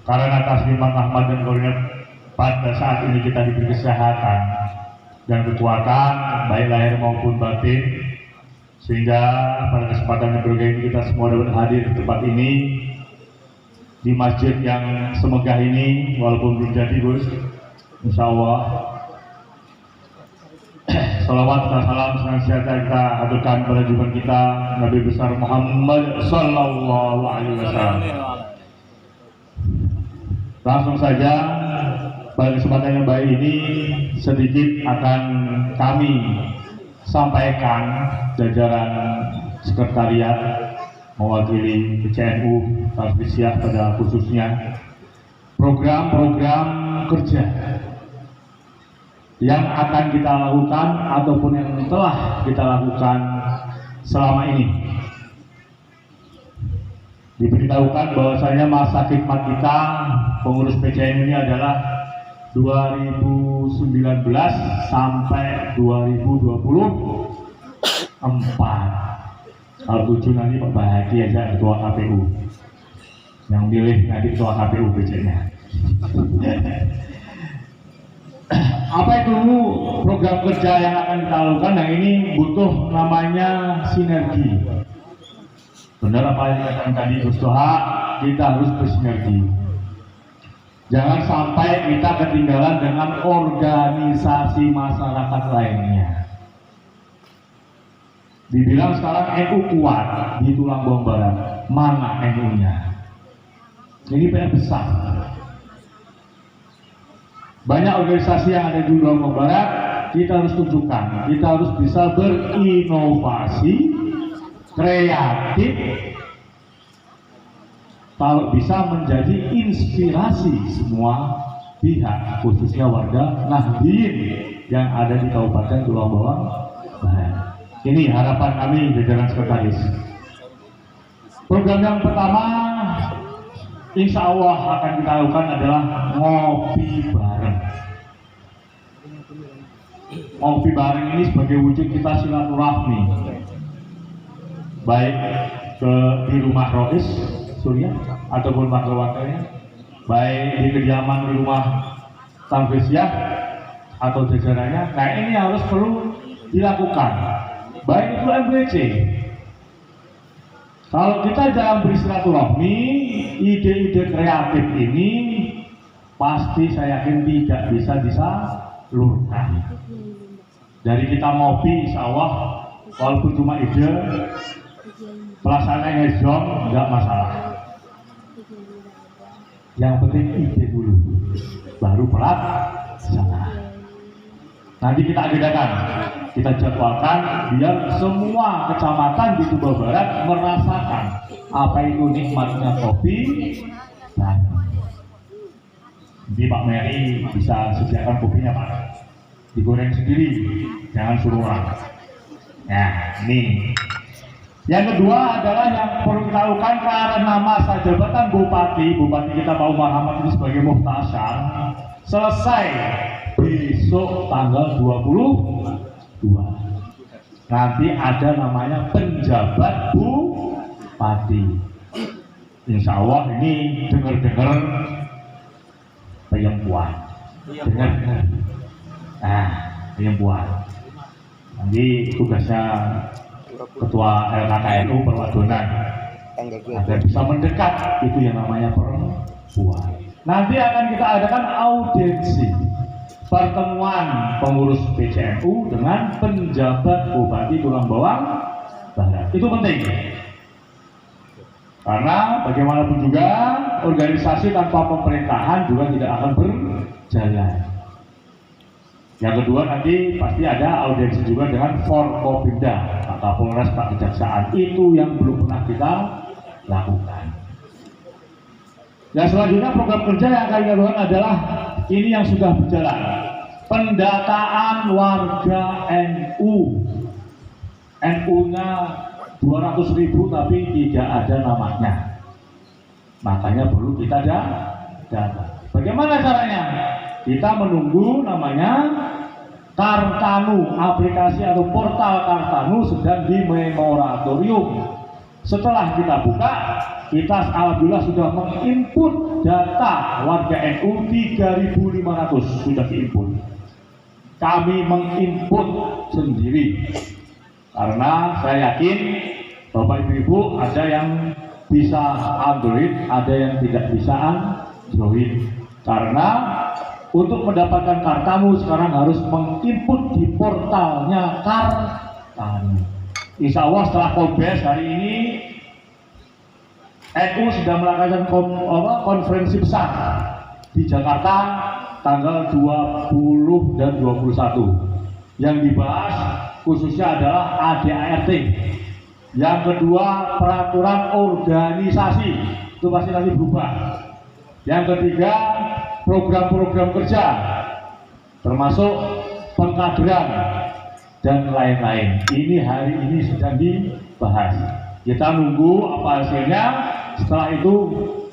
karena atas nikmat rahmat dan karunia pada saat ini kita diberi kesehatan dan kekuatan baik lahir maupun batin, sehingga pada kesempatan yang berbahagia ini kita semua dapat hadir di tempat ini, di masjid yang semegah ini, walaupun belum jadi Gus, insya Allah. Salawat dan salam senantiasa kita aturkan pada junjungan kita Nabi besar Muhammad Sallallahu Alaihi Wasallam. Langsung saja pada kesempatan yang baik ini sedikit akan kami sampaikan jajaran sekretariat mewakili PCNU Tanfisiyah pada khususnya program-program kerja yang akan kita lakukan ataupun yang telah kita lakukan selama ini. Diberitahukan bahwasanya masa khidmat kita pengurus PCNU ini adalah 2019 sampai 2024. Kalau 7 nanti Pak Bahagi aja ketua KPU. Yang milih nanti ketua KPU PCNU. Apa itu program kerja yang akan kita lakukan? Nah, ini butuh namanya sinergi. Benar apa yang dikatakan tadi Gus Toha, kita harus bersinergi. Jangan sampai kita ketinggalan dengan organisasi masyarakat lainnya. Dibilang sekarang NU kuat di Tulang Bawang Barat, mana NU-nya? Ini PR besar. Banyak organisasi yang ada di Tulang Bawang Barat, kita harus tunjukkan, kita harus bisa berinovasi, kreatif, kalau bisa menjadi inspirasi semua pihak, khususnya warga Nahdien yang ada di Kabupaten Tulang Bawang Barat. Ini harapan kami jajaran sekretaris. Program yang pertama, insya Allah akan kita lakukan adalah ngopi bareng. Ngopi bareng ini sebagai wujud kita silaturahmi, baik di rumah Rois Surya ataupun wakil-wakilnya, baik di kediaman di rumah Tanfisiyah atau jajarannya. Nah, ini harus perlu dilakukan, baik itu MWC. Kalau kita dalam bersilaturahmi, ide-ide kreatif ini pasti saya yakin tidak bisa disalurkan. Dari kita ngopi, insya Allah, walaupun cuma ide, pelaksanaannya zong, nggak masalah. Yang penting ide dulu, baru pelaksana. Nanti kita agendakan, kita jadwalkan biar semua kecamatan di Tuban Barat merasakan apa itu nikmatnya kopi. Nah, jadi Pak Mary bisa sediakan kopinya Pak, digoreng sendiri, jangan suruh orang. Nah, ini. Yang kedua adalah yang perlu kita lakukan karena masa jabatan Bupati kita Pak Umar Ahmad ini sebagai muhtasyar selesai besok tanggal 22. Nanti ada namanya penjabat Bupati. Insya Allah ini dengar-dengar perempuan. Dengar-dengar. Nah, ini yang buat. Nanti tugasnya Ketua LKKNU Perwadonan agar bisa mendekat, itu yang namanya perempuan. Nanti akan kita adakan audiensi pertemuan pengurus PCNU dengan penjabat Bupati Tulang Bawang Barat. Itu penting. Karena bagaimanapun juga organisasi tanpa pemerintahan juga tidak akan berjalan. Yang kedua nanti pasti ada audiensi juga dengan Forkopimda, Pak Kapolres, Pak Kejaksaan. Itu yang belum pernah kita lakukan. Dan selanjutnya program kerja yang akan kita lakukan adalah ini yang sudah berjalan. Pendataan warga NU. NU-nya 200.000 tapi tidak ada namanya. Makanya perlu kita data. Bagaimana caranya? Kita menunggu namanya Kartanu, aplikasi atau portal Kartanu sedang di moratorium. Setelah kita buka, kita alhamdulillah sudah menginput data warga NU 3.500 sudah diinput. Kami menginput sendiri karena saya yakin Bapak Ibu ada yang bisa Android, ada yang tidak bisa Android. Karena untuk mendapatkan Kartanu sekarang harus menginput di portalnya Kartanu. Insya Allah setelah Kombes hari ini NU sudah melakukan konferensi besar di Jakarta tanggal 20 dan 21. Yang dibahas khususnya adalah ADART. Yang kedua peraturan organisasi, itu pasti nanti berubah. Yang ketiga program-program kerja termasuk pengkaderan dan lain-lain. Ini hari ini sedang dibahas. Kita nunggu apa hasilnya. Setelah itu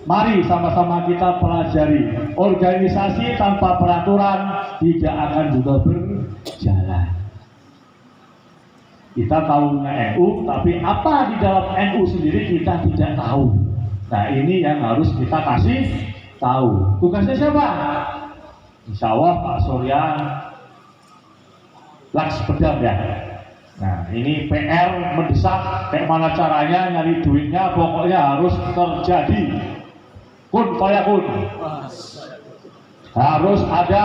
mari sama-sama kita pelajari. Organisasi tanpa peraturan tidak akan juga berjalan. Kita tahunya NU, tapi apa di dalam NU sendiri kita tidak tahu. Nah ini yang harus kita kasih tahu. Tugasnya siapa? Insya Allah Pak Surya Lakspedam ya. Nah ini PR mendesak, kayak mana caranya nyari duitnya, pokoknya harus terjadi. Kun fayakun. Harus ada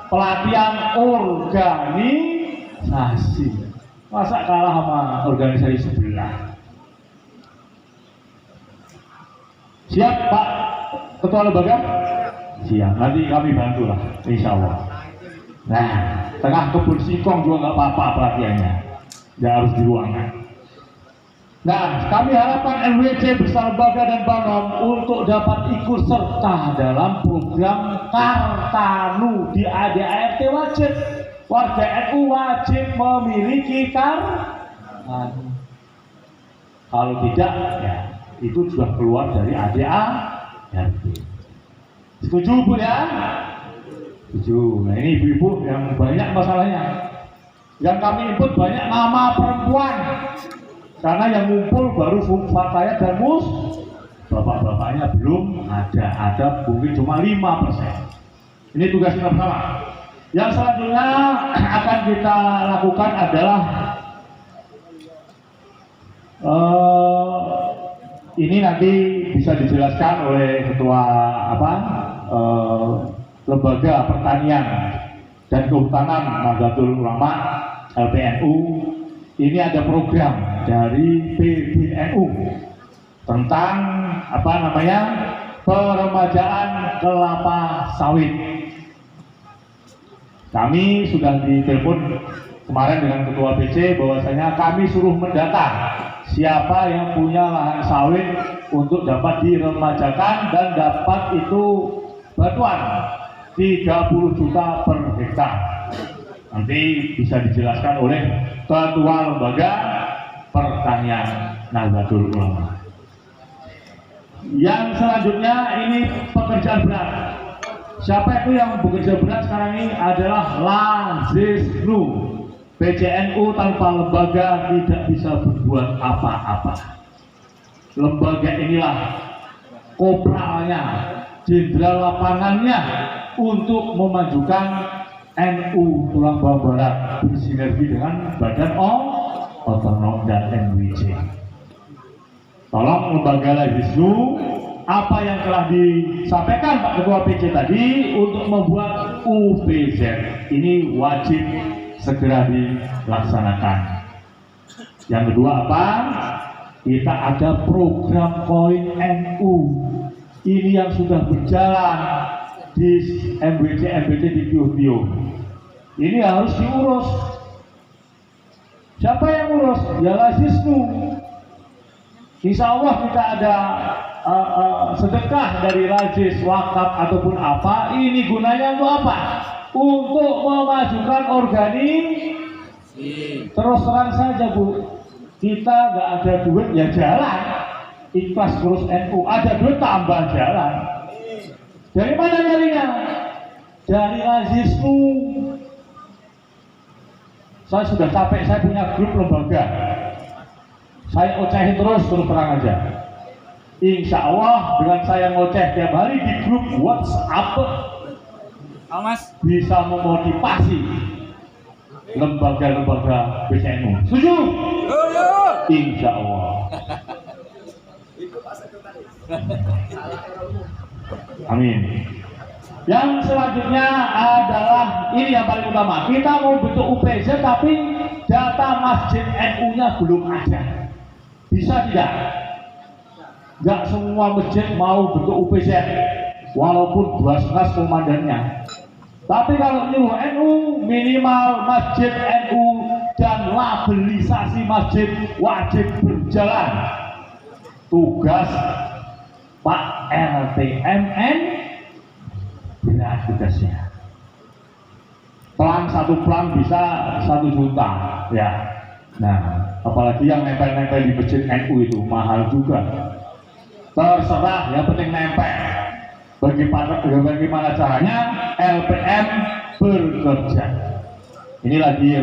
pelatihan organisasi. Masa kalah sama organisasi sebelah? Siap Pak Ketua Lembaga? Siap, nanti kami bantulah, insya Allah. Nah, tengah kebun singkong juga nggak apa-apa pelatihannya, nggak harus di ruangan. Nah, kami harapkan NWC bersama lembaga dan Banom untuk dapat ikut serta dalam program Kartanu di ADART wajib. Warga NU wajib memiliki Kartanu. Kalau tidak, ya itu sudah keluar dari ADART. Setuju Bu ya? Setuju. Nah ini ibu-ibu yang banyak masalahnya. Yang kami input banyak nama perempuan. Karena yang ngumpul baru Fatayat dan Mus. Bapak-bapaknya belum ada mungkin cuma 5%. Ini tugas kita bersama. Yang selanjutnya akan kita lakukan adalah ini nanti bisa dijelaskan oleh Ketua Lembaga Pertanian dan Kehutanan Nahdlatul Ulama LPNU. Ini ada program dari PBNU tentang peremajaan kelapa sawit. Kami sudah ditelepon kemarin dengan Ketua PC bahwasanya kami suruh mendata siapa yang punya lahan sawit untuk dapat diremajakan dan dapat itu bantuan 30 juta per hektar. Nanti bisa dijelaskan oleh Ketua Lembaga Pertanian Nahdlatul Ulama. Yang selanjutnya ini pekerjaan berat. Siapa itu yang bekerja berat sekarang ini adalah Lazisnu. PCNU tanpa lembaga tidak bisa berbuat apa-apa. Lembaga inilah kopralnya, jenderal lapangannya untuk memajukan NU Tulang Bawang Barat bersinergi dengan Badan Otonom dan MWC. Tolong lembaga Lahisnu, apa yang telah disampaikan Pak Ketua PC tadi untuk membuat UPZ ini wajib segera dilaksanakan. Yang kedua apa? Kita ada program koin NU. Ini yang sudah berjalan di MBC di Tio. Ini harus diurus. Siapa yang urus? Ya Lahisnu. Insya Allah kita ada sedekah dari Rajis, wakaf ataupun apa. Ini gunanya untuk apa? Untuk memajukan organisasi. Terus terang saja Bu, kita nggak ada duit ya jalan, ikhlas terus NU. Ada duit tambah jalan. Dari mana nyarinya? Dari Rajisnu. Saya sudah capek, saya punya grup lembaga. Saya ocehin terus terang aja. Insya Allah dengan saya ngoceh tiap hari di grup WhatsApp bisa memotivasi lembaga-lembaga BCNU. Setuju? Insya Allah. Amin. Yang selanjutnya adalah ini yang paling utama. Kita mau bentuk UPZ tapi data masjid NU-nya belum ada. Bisa tidak? Gak semua masjid mau bentuk UPZ, walaupun 12 komandannya. Tapi kalau nyuruh NU, minimal masjid NU dan labelisasi masjid wajib berjalan. Tugas Pak LTMN berat tugasnya. Satu plan bisa 1 juta, ya. Nah, apalagi yang nempel-nempel di masjid NU itu mahal juga. Terserah, yang penting nempel. Bagaimana caranya LPM bekerja. Ini lagi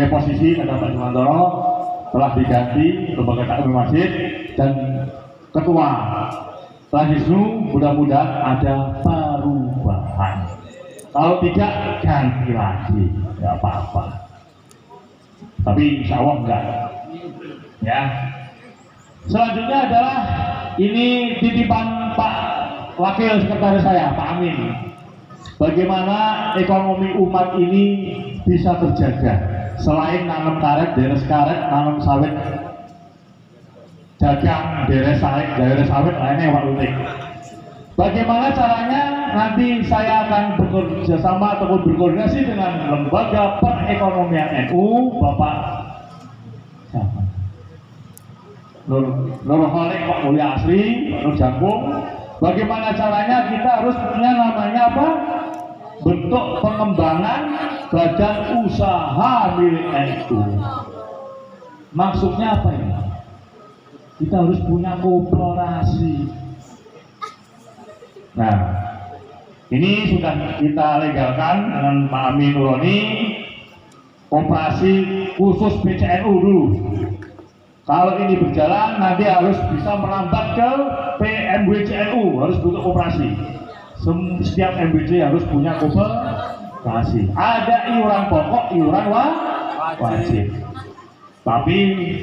reposisi kata Pak Jumantoro, telah diganti lembaga takmir masjid dan ketua Lahisnu, mudah-mudahan ada perubahan. Kalau tidak ganti lagi, nggak apa-apa. Tapi insya Allah enggak. Ya. Selanjutnya adalah ini titipan Pak Wakil Sekretaris saya, Pak Amin. Bagaimana ekonomi umat ini bisa terjaga selain nanam karet, deres karet, nanam sawit, dagang, deres sawit, lainnya Pak Lutik. Bagaimana caranya? Nanti saya akan bekerja sama ataupun berkoordinasi dengan lembaga perekonomian NU, Bapak siapa? Nurholik Pak Mulia Asri, Nur Jangkung. Bagaimana caranya? Kita harus punya namanya apa? Bentuk pengembangan badan usaha milik NU. Maksudnya apa ini? Kita harus punya koperasi. Nah, ini sudah kita legalkan dengan Pak Amin Nuroni, koperasi khusus BCNU dulu. Kalau ini berjalan, nanti harus bisa merambat ke PMWCNU, harus butuh koperasi. Setiap MBC harus punya koperasi. Ada iuran pokok, iuran wajib. Tapi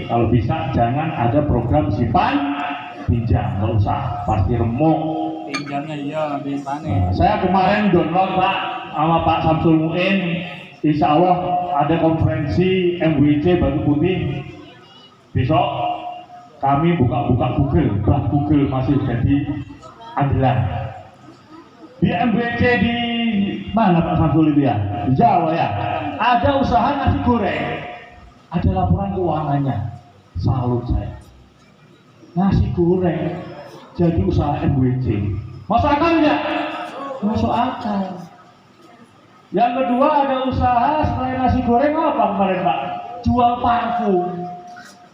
kalau bisa jangan ada program simpan pinjam, nggak usah, pasti remuk. Pinjamnya iya ngambil panen. Saya kemarin download Pak sama Pak Samsul Muin, insya Allah ada konferensi MWC Batu Putih. Besok kami buka Google, Google masih jadi andalan. Di MWC di mana Pak Samsul itu ya? Di Jawa ya. Ada usaha nasi goreng, ada laporan keuangannya. Salut saya. Nasi goreng jadi usaha MWC. Masuk akal enggak? Masuk akal. Yang kedua ada usaha selain nasi goreng apa kemarin Pak? Jual parfum.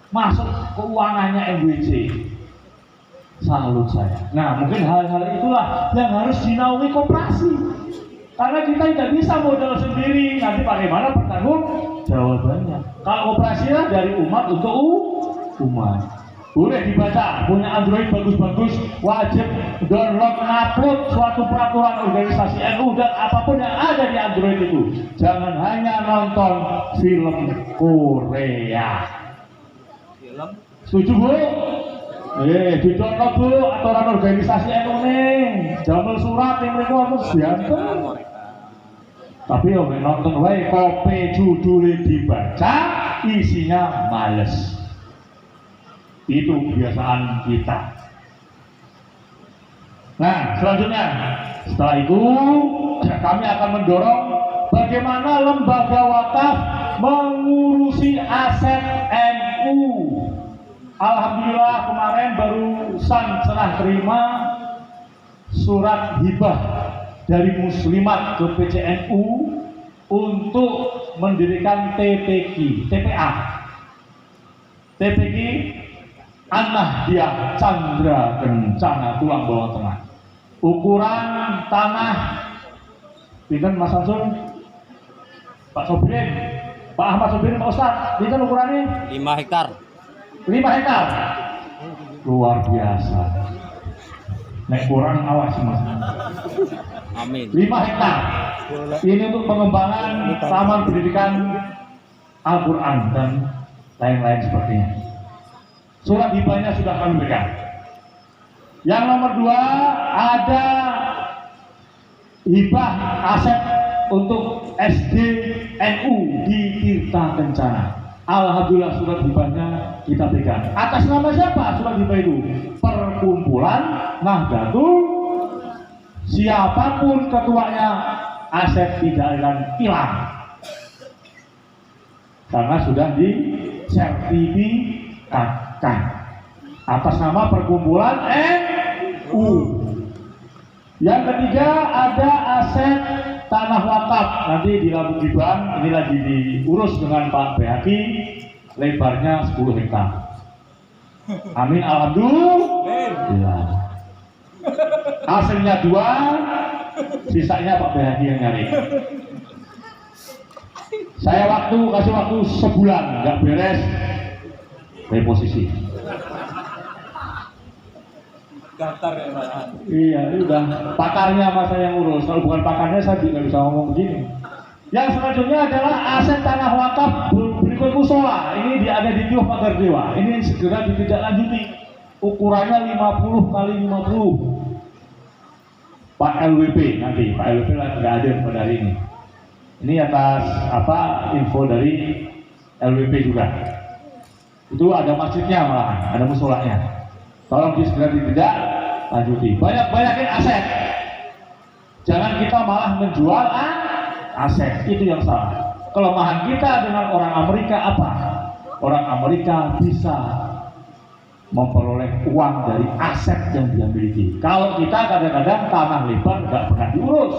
Masuk keuangannya MWC. Salut saya. Nah mungkin hal-hal itulah yang harus dinaungi koperasi. Karena kita tidak bisa modal sendiri. Nanti bagaimana bertanggung jawabannya? Kalau koperasinya dari umat untuk umat. boleh dibaca, punya Android bagus-bagus, wajib download, upload suatu peraturan organisasi NU dan apapun yang ada di Android itu. Jangan hanya nonton film Korea. Film Setuju Bu? Di download dulu aturan organisasi NU nih. Jamel surat yang mereka harus diantar. Tapi yang nonton wae kopi judulnya dibaca, isinya males. Itu kebiasaan kita. Nah, selanjutnya setelah itu kami akan mendorong bagaimana lembaga wakaf mengurusi aset NU. Alhamdulillah kemarin barusan serah terima surat hibah dari Muslimat ke PCNU untuk mendirikan TPA. TPG An-Nahdiyah Chandra Kencana Tulang Bawang Tengah. Ukuran tanah pinten Mas Samsul, Pak Sobirin, Pak Ahmad Sobirin, Pak Ustadz, pinten ukurannya? 5 hektar. 5 hektar. Luar biasa. Nek kurang awas Mas. Amin. 5 hektar. Ini untuk pengembangan taman pendidikan Al-Quran dan lain-lain sebagainya. Surat hibahnya sudah kami berikan. Yang nomor 2 ada hibah aset untuk SD NU di Tirta Kencana. Alhamdulillah surat hibahnya kita pegang. Atas nama siapa surat hibah itu? Perkumpulan Nahdlatul. Siapapun ketuanya, aset tidak akan hilang karena sudah disertifikatkan atas nama perkumpulan NU. Yang ketiga ada aset tanah wakaf, nanti di Labu Gibran ini lagi diurus dengan Pak Behaki, lebarnya 10 hektar. Amin, alhamdulillah. Hasilnya 2, sisanya Pak Behaki yang nyari. Saya kasih waktu sebulan, nggak beres reposisi. daftar ya Pak. Iya, ini udah pakarnya sama saya yang urus. Kalau bukan pakarnya saya tidak bisa ngomong begini. Yang selanjutnya adalah aset tanah wakaf berikut musola. Ini ada di Tiuh Pagar Dewa. Ini segera ditindaklanjuti. Ukurannya 50 kali 50. Pak LWP nanti, Pak LWP lagi nggak hadir pada hari ini. Ini atas info dari LWP juga. Itu ada masjidnya malahan, ada musolanya. Tolong segera ditindaklanjuti. Banyak-banyakin aset. Jangan kita malah menjual aset, itu yang salah. Kelemahan kita dengan orang Amerika apa? Orang Amerika bisa memperoleh uang dari aset yang dia miliki. Kalau kita kadang-kadang tanah lebar nggak pernah diurus.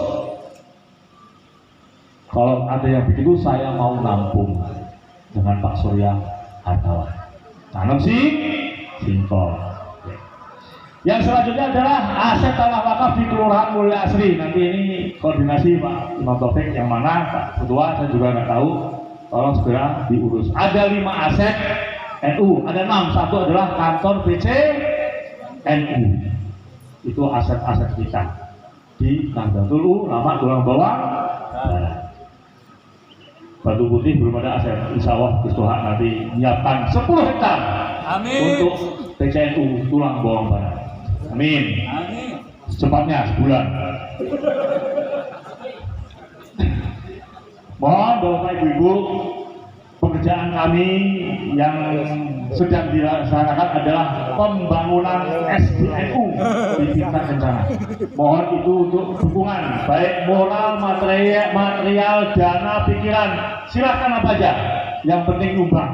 Kalau ada yang begitu, saya mau nampung dengan Pak Surya Hartawan. Tanam singkong. Yang selanjutnya adalah aset tanah wakaf di Kelurahan Mulya Asri. Nanti ini koordinasi Pak Imam Taufik yang mana, Pak Ketua saya juga nggak tahu. Tolong segera diurus. Ada 5 aset NU, ada 6. Satu adalah kantor PC NU. Itu aset-aset kita di Nahdlatul Ulama Tulang Bawang Barat. Batu Putih belum ada aset. Insya Allah Gus Toha nanti menyiapkan 10 hektar. Amin. Untuk PCNU Tulang Bawang Barat. Amin. Amin. Secepatnya sebulan. Mohon Bapak Ibu, pekerjaan kami yang sedang dilaksanakan adalah pembangunan SDNU di Tirta Kencana. Mohon itu untuk dukungan, baik moral, material, dana, pikiran. Silakan apa aja. Yang penting nyumbang.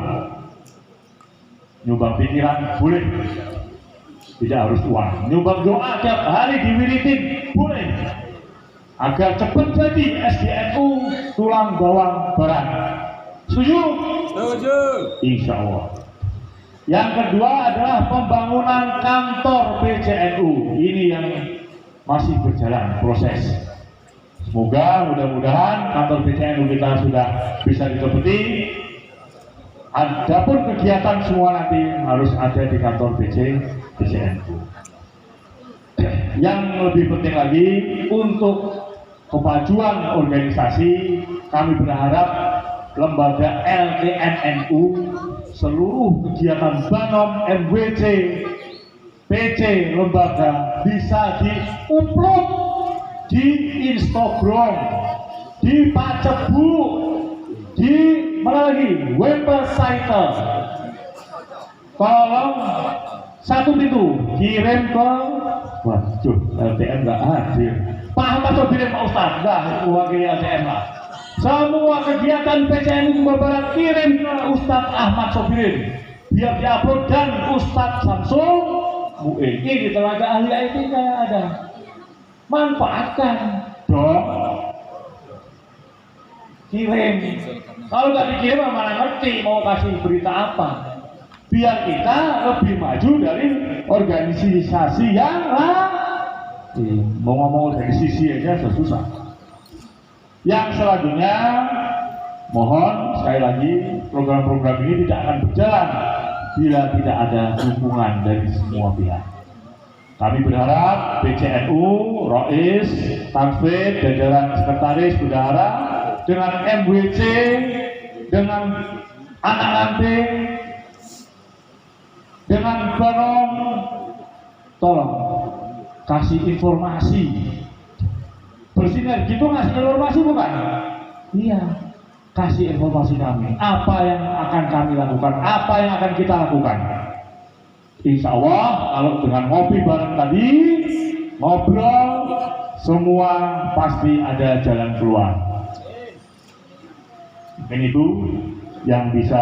Nyumbang pikiran boleh. Tidak harus uang. Nyumbang doa tiap hari diwiritin boleh. Agar cepat jadi SDNU Tulang Bawang Barat. Setuju? Setuju. Insya Allah. Yang kedua adalah pembangunan kantor PCNU. Ini yang masih berjalan proses. Semoga mudah-mudahan kantor PCNU kita sudah bisa ditempati. Adapun kegiatan semua nanti harus ada di kantor BCNU. Yang lebih penting lagi, untuk kemajuan organisasi, kami berharap lembaga LTMNU, seluruh kegiatan Banom, MWC, PC, lembaga bisa di-upload di Instagram, di Facebook, di mana lagi, website. Tolong satu pintu kirim ke, waduh, LTM nggak hadir. Pak Ahmad Sobirin, Pak Ustadz, nggak mewakili LTM lah. Semua kegiatan PCNU Jawa Barat kirim ke Ustadz Ahmad Sobirin, biar diupload, dan Ustadz Samsul MUI di tenaga ahli IT kayak ada. Manfaatkan dong, kirim. Kalau nggak dikirim mana ngerti mau kasih berita apa. Biar kita lebih maju dari organisasi yang mau ngomong organisasi aja susah. Yang selanjutnya, mohon sekali lagi, program-program ini tidak akan berjalan bila tidak ada dukungan dari semua pihak. Kami berharap BCNU, Rois, Tanfid, jajaran sekretaris, bendahara, dengan MWC, dengan anak ranting, dengan Banom, tolong kasih informasi. Bersinergi itu ngasih informasi bukan? Iya, kasih informasi kami. Apa yang akan kami lakukan? Apa yang akan kita lakukan? Insya Allah, kalau dengan ngopi bareng tadi, ngobrol, semua pasti ada jalan keluar. Mungkin itu yang bisa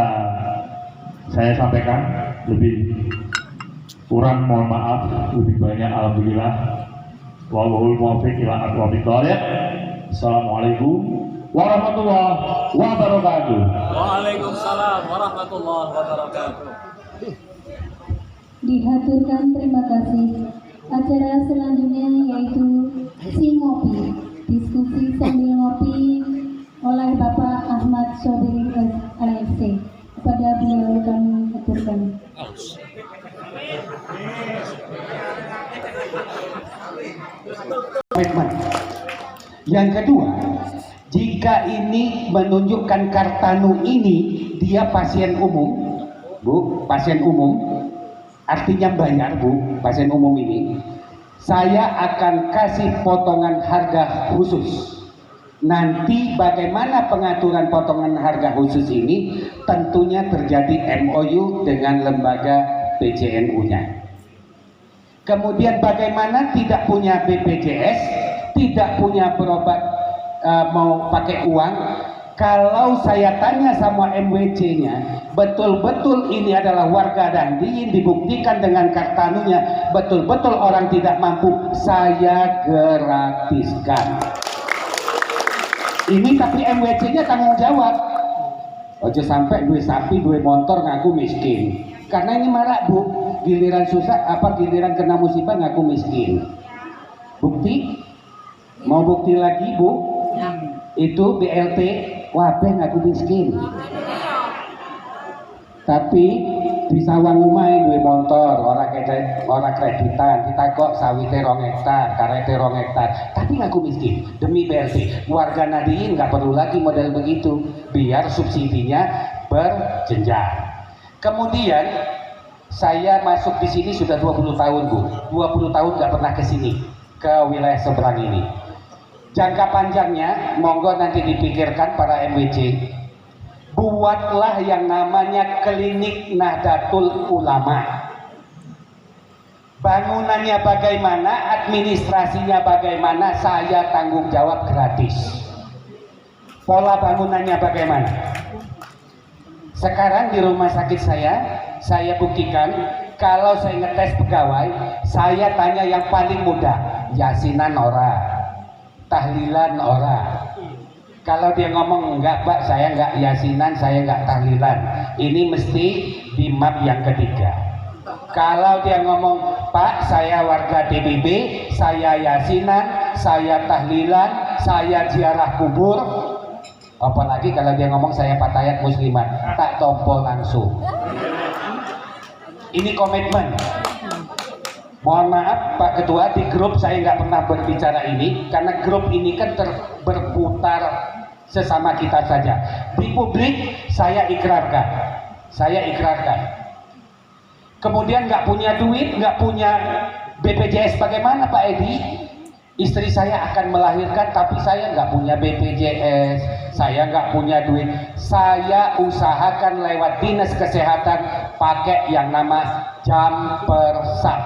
saya sampaikan. Lebih kurang mohon maaf, lebih banyak alhamdulillah. Wallahul muwaffiq ila aqwamit thoriq. Assalamualaikum warahmatullahi wabarakatuh. Waalaikumsalam warahmatullahi wabarakatuh. Dihaturkan terima kasih. Acara selanjutnya yaitu Singopi, diskusi sambil ngopi oleh Bapak Ahmad Sobirin LSC. Kepada beliau kami aturkan. Yang kedua, jika ini menunjukkan Kartanu ini dia pasien umum, Bu, pasien umum, artinya bayar, Bu, pasien umum ini, saya akan kasih potongan harga khusus. Nanti bagaimana pengaturan potongan harga khusus ini tentunya terjadi MOU dengan lembaga PCNU-nya. Kemudian bagaimana tidak punya BPJS, tidak punya berobat, mau pakai uang. Kalau saya tanya sama MWC-nya, betul-betul ini adalah warga Dandiin, dibuktikan dengan kartanunya, betul-betul orang tidak mampu, saya gratiskan. Ini tapi MWC-nya tanggung jawab. Ojo sampai duit sapi, duit motor ngaku miskin. Karena ini marak, Bu. Giliran susah, giliran kena musibah ngaku miskin. Bukti? Mau bukti lagi, Bu? Itu BLT, wabe ngaku miskin. Tapi di sawang umai duwe motor, ora kreditan, kita kok sawite 2 hektar, karete 2 hektar, tapi ngaku miskin demi BLT. Warga Nadiin nggak perlu lagi model begitu, biar subsidinya berjenjang. Kemudian saya masuk di sini sudah 20 tahun, Bu. 20 tahun nggak pernah ke sini, ke wilayah seberang ini. Jangka panjangnya, monggo nanti dipikirkan para MWC. Buatlah yang namanya klinik Nahdlatul Ulama. Bangunannya bagaimana, administrasinya bagaimana, saya tanggung jawab gratis. Pola bangunannya bagaimana? Sekarang di rumah sakit saya buktikan, kalau saya ngetes pegawai, saya tanya yang paling mudah, yasinan ora, tahlilan ora. Kalau dia ngomong enggak Pak, saya enggak yasinan, saya enggak tahlilan, ini mesti di map yang ketiga. Kalau dia ngomong Pak, saya warga DBB, saya yasinan, saya tahlilan, saya ziarah kubur, Apalagi kalau dia ngomong saya Fatayat Muslimat, tak tompo langsung. Ini komitmen. Mohon maaf Pak Ketua, di grup saya nggak pernah berbicara ini karena grup ini kan berputar sesama kita saja. Di publik saya ikrarkan, kemudian nggak punya duit, nggak punya BPJS, bagaimana Pak Edi? Istri saya akan melahirkan tapi saya nggak punya BPJS, saya nggak punya duit. Saya usahakan lewat dinas kesehatan pakai yang nama Jampersat,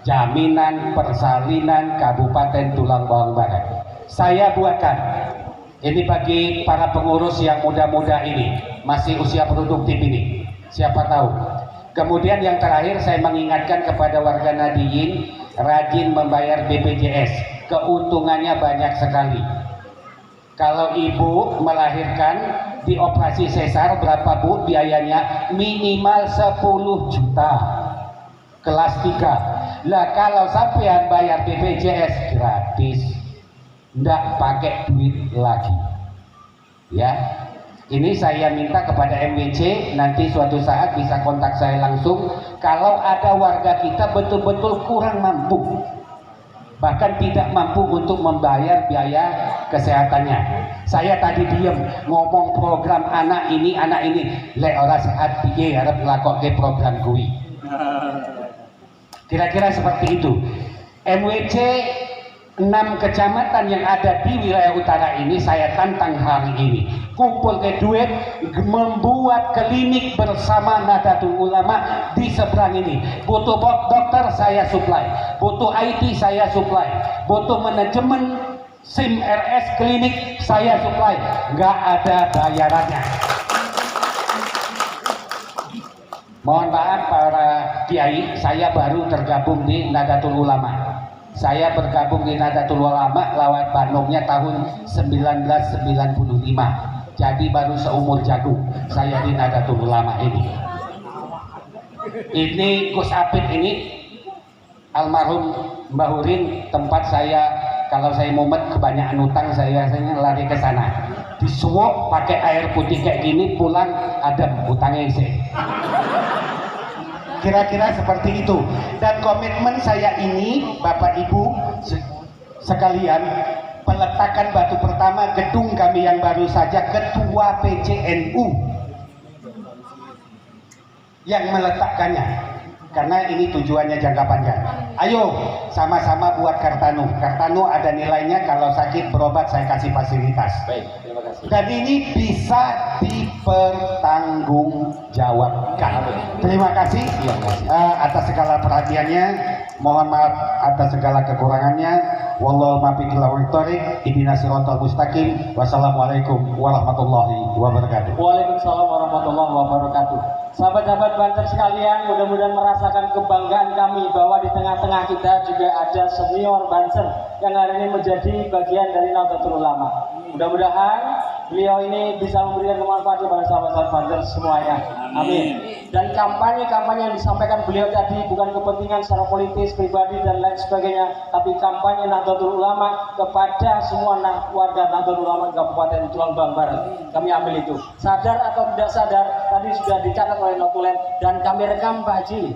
Jaminan Persalinan Kabupaten Tulang Bawang Barat. Saya buatkan. Ini bagi para pengurus yang muda-muda ini, masih usia produktif ini, siapa tahu. Kemudian yang terakhir saya mengingatkan kepada warga Nadiyin, rajin membayar BPJS. Keuntungannya banyak sekali. Kalau ibu melahirkan di operasi sesar, berapa Bu biayanya? Minimal 10 juta. Kelas 3. Lah kalau sampean bayar BPJS gratis, ndak pakai duit lagi. Ya. Ini saya minta kepada MWC, nanti suatu saat bisa kontak saya langsung. Kalau ada warga kita betul-betul kurang mampu, bahkan tidak mampu untuk membayar biaya kesehatannya. Saya tadi diem ngomong program anak ini, lek ora sehat piye arep nglakokke program kuwi. Kira-kira seperti itu. MWC 6 kecamatan yang ada di wilayah utara ini saya tantang hari ini, kumpul ke duit membuat klinik bersama Nahdlatul Ulama di seberang ini. Butuh dokter saya supply, butuh IT saya supply, butuh manajemen SIM RS klinik saya supply, nggak ada bayarannya. Mohon maaf para kiai, saya baru tergabung di Nahdlatul Ulama. Saya bergabung di Nahdlatul Ulama lewat Bandungnya tahun 1995. Jadi baru seumur jagung saya di Nahdlatul Ulama ini. Ini Gus Apit ini almarhum Mbah Hurin, tempat saya kalau saya mumet kebanyakan utang saya lari ke sana. Disuwok pakai air putih kayak gini, pulang adem utangnya isi. Kira-kira seperti itu. Dan komitmen saya ini Bapak Ibu sekalian, peletakan batu pertama gedung kami yang baru saja, Ketua PCNU yang meletakkannya, karena ini tujuannya jangka panjang. Ayo sama-sama buat Kartanu. Kartanu ada nilainya, kalau sakit berobat saya kasih fasilitas. Baik, terima kasih. Dan ini bisa dipertanggungjawabkan. Terima kasih atas segala perhatiannya. Mohon maaf atas segala kekurangannya. Wallahu muwaffiq ila thoriq, ihdinas siratal mustaqim. Wassalamualaikum warahmatullahi wabarakatuh. Waalaikumsalam warahmatullahi wabarakatuh. Sahabat-sahabat Banser sekalian, mudah-mudahan merasakan kebanggaan kami bahwa di tengah-tengah kita juga ada senior Banser yang hari ini menjadi bagian dari Nahdlatul Ulama. Mudah-mudahan beliau ini bisa memberikan kemanfaatan kepada sahabat-sahabat Banser semuanya. Amin. Dan kampanye-kampanye yang disampaikan beliau tadi bukan kepentingan secara politis, pribadi dan lain sebagainya, tapi kampanye Nahdlatul Ulama kepada semua warga Nahdlatul Ulama Kabupaten Tulang Bawang Barat. Kami ambil itu. Sadar atau tidak sadar, tadi sudah dicatat oleh notulen dan kami rekam Pak Haji.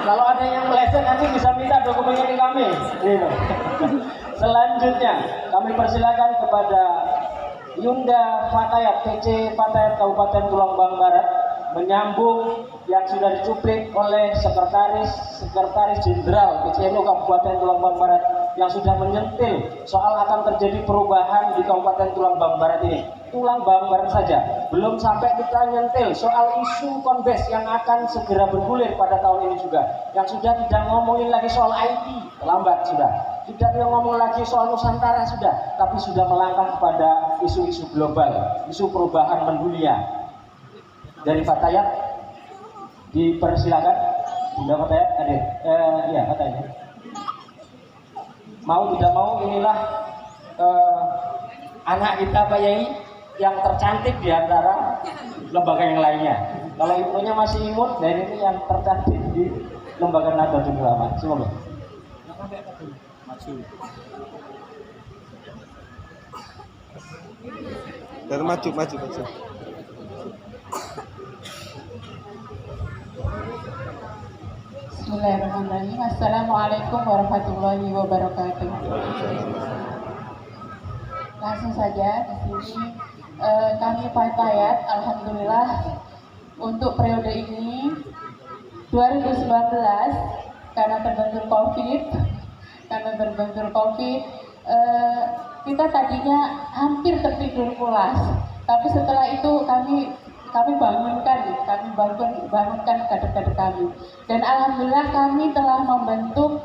Kalau ada yang meleset nanti bisa minta dokumennya ke kami. Gitu. Selanjutnya kami persilakan kepada Yunda Fatayat, PC Fatayat Kabupaten Tulang Bawang Barat, menyambung yang sudah dicuplik oleh Sekretaris Jenderal PCNU Kabupaten Tulang Bawang Barat yang sudah menyentil soal akan terjadi perubahan di Kabupaten Tulang Bawang Barat ini. Tulang Bawang Barat saja, belum sampai kita nyentil soal isu Konbes yang akan segera bergulir pada tahun ini juga. Yang sudah tidak ngomongin lagi soal IT, lambat sudah. Tidak ngomong lagi soal Nusantara sudah, tapi sudah melangkah kepada isu-isu global, isu perubahan mendunia. Dari Fatayat dipersilakan. Bunda Fatayat hadir. Iya, Fatayat. Mau tidak mau inilah anak kita Pak Yai yang tercantik di antara lembaga yang lainnya. Kalau ibunya masih imut, dan ini yang tercantik di lembaga Nahdlatul Ulama. Semoga. Dari maju. Bismillahirrahmanirrahim. Assalamualaikum warahmatullahi wabarakatuh. Langsung saja di sini kami Fatayat, alhamdulillah untuk periode ini 2019 karena terbentur COVID, kita tadinya hampir tertidur pulas, tapi setelah itu kami bangunkan kader-kader kami, dan alhamdulillah kami telah membentuk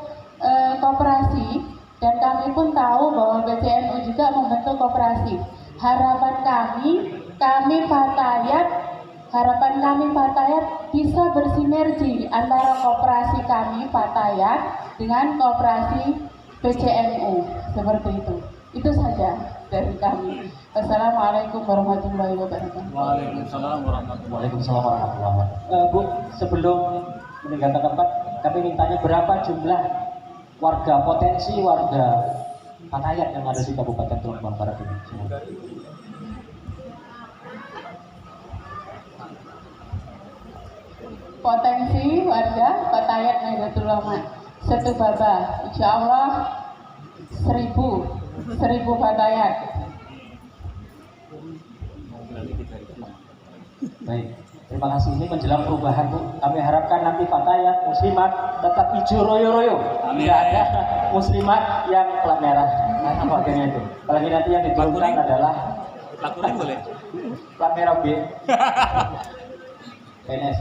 koperasi, dan kami pun tahu bahwa BCNU juga membentuk koperasi. Harapan kami Fatayat bisa bersinergi antara koperasi kami Fatayat dengan koperasi BCNU, seperti itu. Itu saja dari kami. Assalamualaikum warahmatullahi wabarakatuh. Waalaikumsalam warahmatullahi wabarakatuh. Bu, sebelum meninggalkan tempat, kami mintanya berapa jumlah potensi warga Fatayat yang ada di Kabupaten Tulung Agung Barat ini? Potensi warga Fatayat Nahdlatul Ulama Setu Baba, insya Allah 1000 Fatayat. Baik, terima kasih. Ini menjelang perubahan, Bu. Kami harapkan nanti Fatayat muslimat tetap hijau royo-royo. Tidak ada muslimat yang plat merah. Apa akhirnya itu? Apalagi nanti yang diturunkan adalah plat merah B. PNS.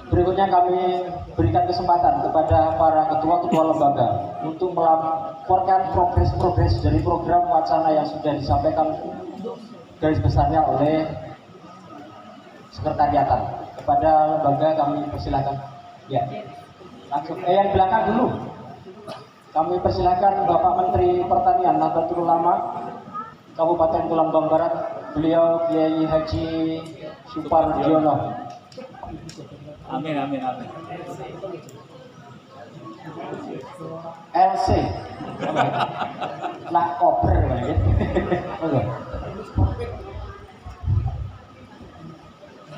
Berikutnya kami berikan kesempatan kepada para ketua-ketua lembaga untuk melaporkan progres dari program wacana yang sudah disampaikan garis besarnya oleh sekretariatan. Kepada lembaga kami persilakan. Ya, langsung. Yang belakang dulu. Kami persilakan Bapak Menteri Pertanian Nahdlatul Ulama Kabupaten Tulung Agung Barat, beliau Kiai Haji Supardiono. Amin. LC nak koper gitu.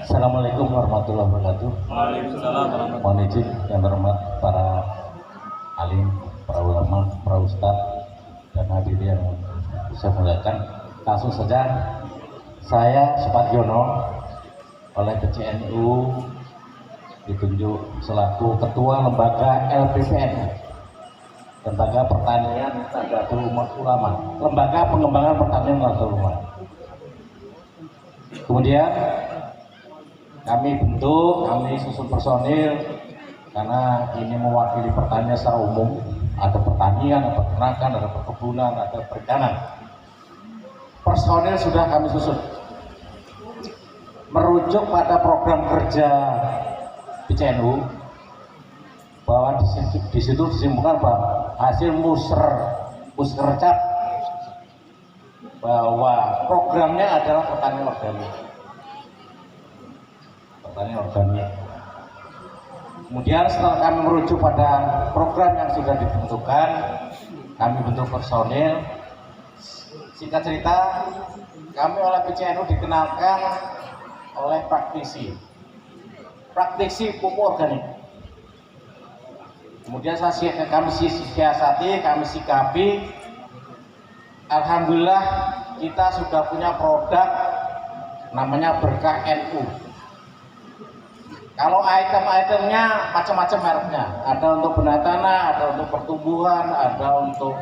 Assalamualaikum warahmatullahi wabarakatuh. Waalaikumsalam warahmatullahi Mohon izin yang terhormat para alim, para ulama, para ustadz, dan hadirin yang bisa melihatkan. Langsung saja, saya Supardiono oleh BCNU ditunjuk selaku Ketua Lembaga LPPN, Lembaga Pertanian Nahdlatul Ulama, Lembaga Pengembangan Pertanian Nahdlatul Ulama. Kemudian kami susun personil karena ini mewakili pertanian secara umum. Ada pertanian, ada peternakan, ada perkebunan, ada perikanan. Personil sudah kami susun merujuk pada program kerja BCNU, bahwa di situ disimpulkan bahwa hasil muskercap bahwa programnya adalah pertanian organik. Kemudian setelah kami merujuk pada program yang sudah ditentukan, kami bentuk personil. Singkat cerita, kami oleh BCNU dikenalkan oleh praktisi pupuk organik. Kemudian kami siasati, kami sikapi. Alhamdulillah kita sudah punya produk namanya Berkah NU. Kalau item-itemnya macam-macam mereknya, ada untuk benda tanah, ada untuk pertumbuhan, ada untuk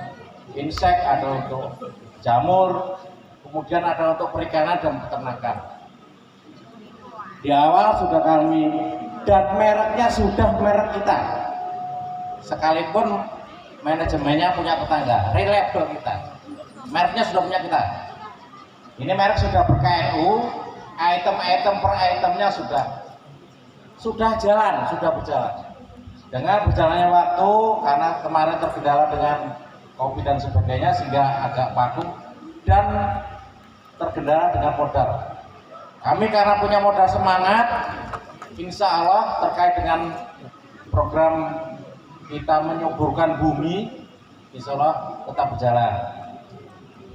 insek, ada untuk jamur, kemudian ada untuk perikanan dan peternakan. Di awal sudah kami, dan mereknya sudah merek kita, sekalipun manajemennya punya tetangga, relabel kita, mereknya sudah punya kita. Ini merek sudah Berkah NU, item-item per itemnya sudah berjalan. Dengan berjalannya waktu, karena kemarin terkendala dengan COVID dan sebagainya, sehingga agak vakum dan terkendala dengan modal. Kami karena punya modal semangat, insya Allah terkait dengan program kita menyuburkan bumi, insya Allah tetap berjalan.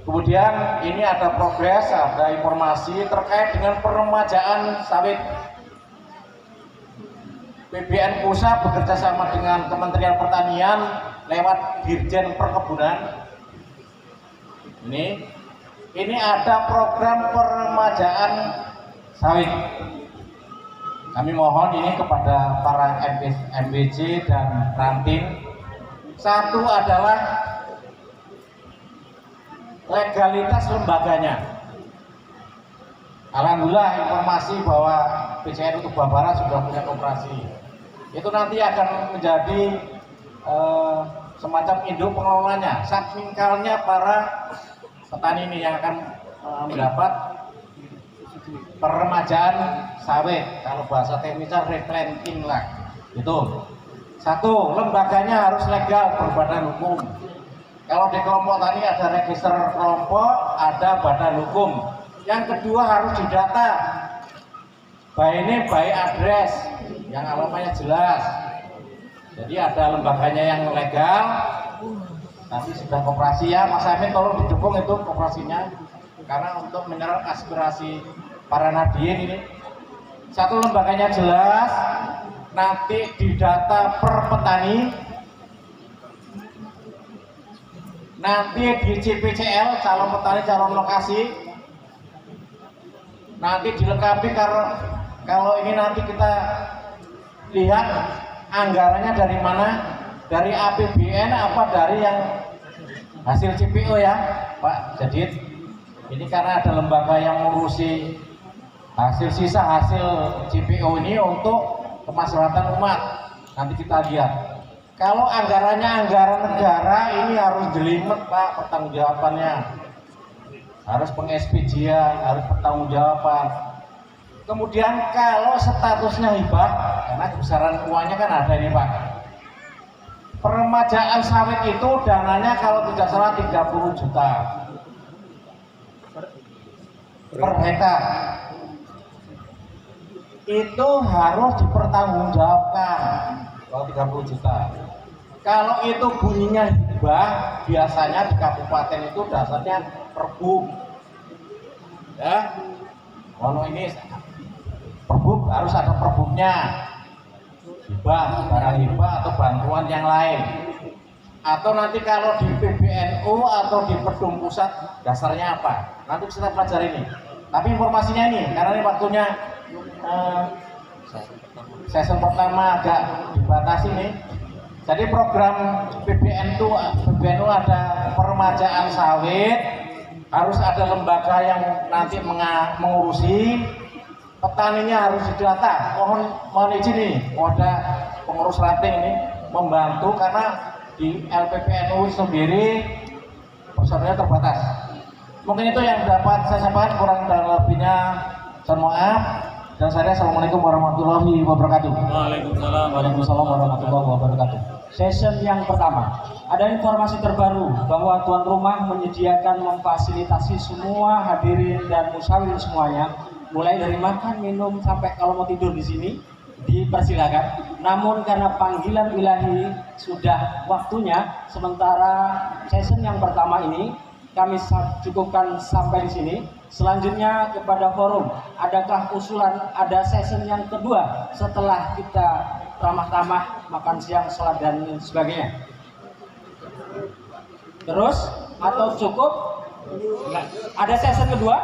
Kemudian ini ada progres, ada informasi terkait dengan peremajaan sawit. PBN Pusat bekerja sama dengan Kementerian Pertanian lewat Dirjen Perkebunan. Ini ada program peremajaan sawit. Kami mohon ini kepada para MBC dan Ranting. Satu adalah legalitas lembaganya. Alhamdulillah informasi bahwa BCN Tuban Barat sudah punya koperasi. Itu nanti akan menjadi semacam induk pengelolanya, sakmingkalnya para petani ini yang akan mendapat peremajaan sawit. Kalau bahasa teknisnya replanting lah. Itu. Satu, lembaganya harus legal, berbadan hukum. Kalau di kelompok tani ada register kelompok, ada badan hukum. Yang kedua harus didata, by name, by address, yang alamatnya jelas. Jadi ada lembaganya yang legal. Nanti sudah koperasi ya, Mas Amin tolong didukung itu koperasinya, karena untuk menyerap aspirasi para Nadiyin ini. Satu, lembaganya jelas, nanti didata per petani, nanti di CPCL calon petani calon lokasi, nanti dilengkapi kalau ini nanti kita lihat anggarannya dari mana, dari APBN apa dari yang hasil CPO ya Pak Jadid. Ini karena ada lembaga yang mengurusi hasil sisa hasil CPO ini untuk kemaslahatan umat. Nanti kita lihat. Kalau anggarannya anggaran negara, ini harus jelimet Pak pertanggungjawabannya. Harus pengespedian, harus pertanggungjawaban. Kemudian kalau statusnya hibah, karena besaran uangnya kan ada ini Pak. Peremajaan sawit itu dananya kalau tidak salah 30 juta per hektar. Itu harus dipertanggungjawabkan kalau 30 juta. Kalau itu bunyinya hibah, biasanya di kabupaten itu dasarnya perbuk. Ya, kalau ini perbuk harus ada perbuknya. Hibah, barang hibah atau bantuan yang lain. Atau nanti kalau di PBNU atau di Perdum Pusat dasarnya apa? Nanti kita pelajari ini. Tapi informasinya ini, karena ini waktunya season pertama agak dibatasi nih. Jadi program PBNU ada peremajaan sawit, harus ada lembaga yang nanti mengurusi, petaninya harus didata. Mohon izin nih, ada pengurus ranting ini membantu karena di LPPNU sendiri personilnya terbatas. Mungkin itu yang dapat saya sampaikan, kurang dan lebihnya mohon maaf. Dan saya assalamualaikum warahmatullahi wabarakatuh. Waalaikumsalam warahmatullahi wabarakatuh. Session yang pertama, ada informasi terbaru bahwa tuan rumah menyediakan memfasilitasi semua hadirin dan musyawirin semuanya, mulai dari makan, minum sampai kalau mau tidur di sini dipersilakan. Namun karena panggilan ilahi sudah waktunya, sementara session yang pertama ini kami cukupkan sampai di sini. Selanjutnya kepada forum, adakah usulan ada session yang kedua setelah kita ramah-tamah makan siang, sholat dan sebagainya? Terus atau cukup? Ada session kedua?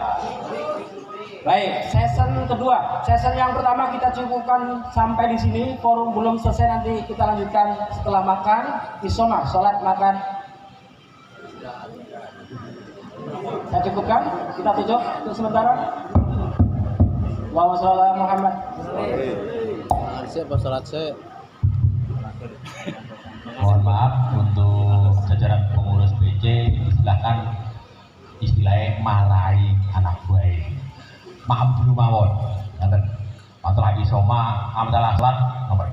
Baik, session kedua. Session yang pertama kita cukupkan sampai di sini. Forum belum selesai, nanti kita lanjutkan setelah makan, isomah, sholat, makan. Saya cukupkan, kita tutup untuk sementara. Allahumma sholli ala Muhammad. Mohon maaf untuk jajaran pengurus BC, silakan istilahnya marahi anak buah. Maaf dulu mawon. Nanti matur isoma, amdalah salat nomor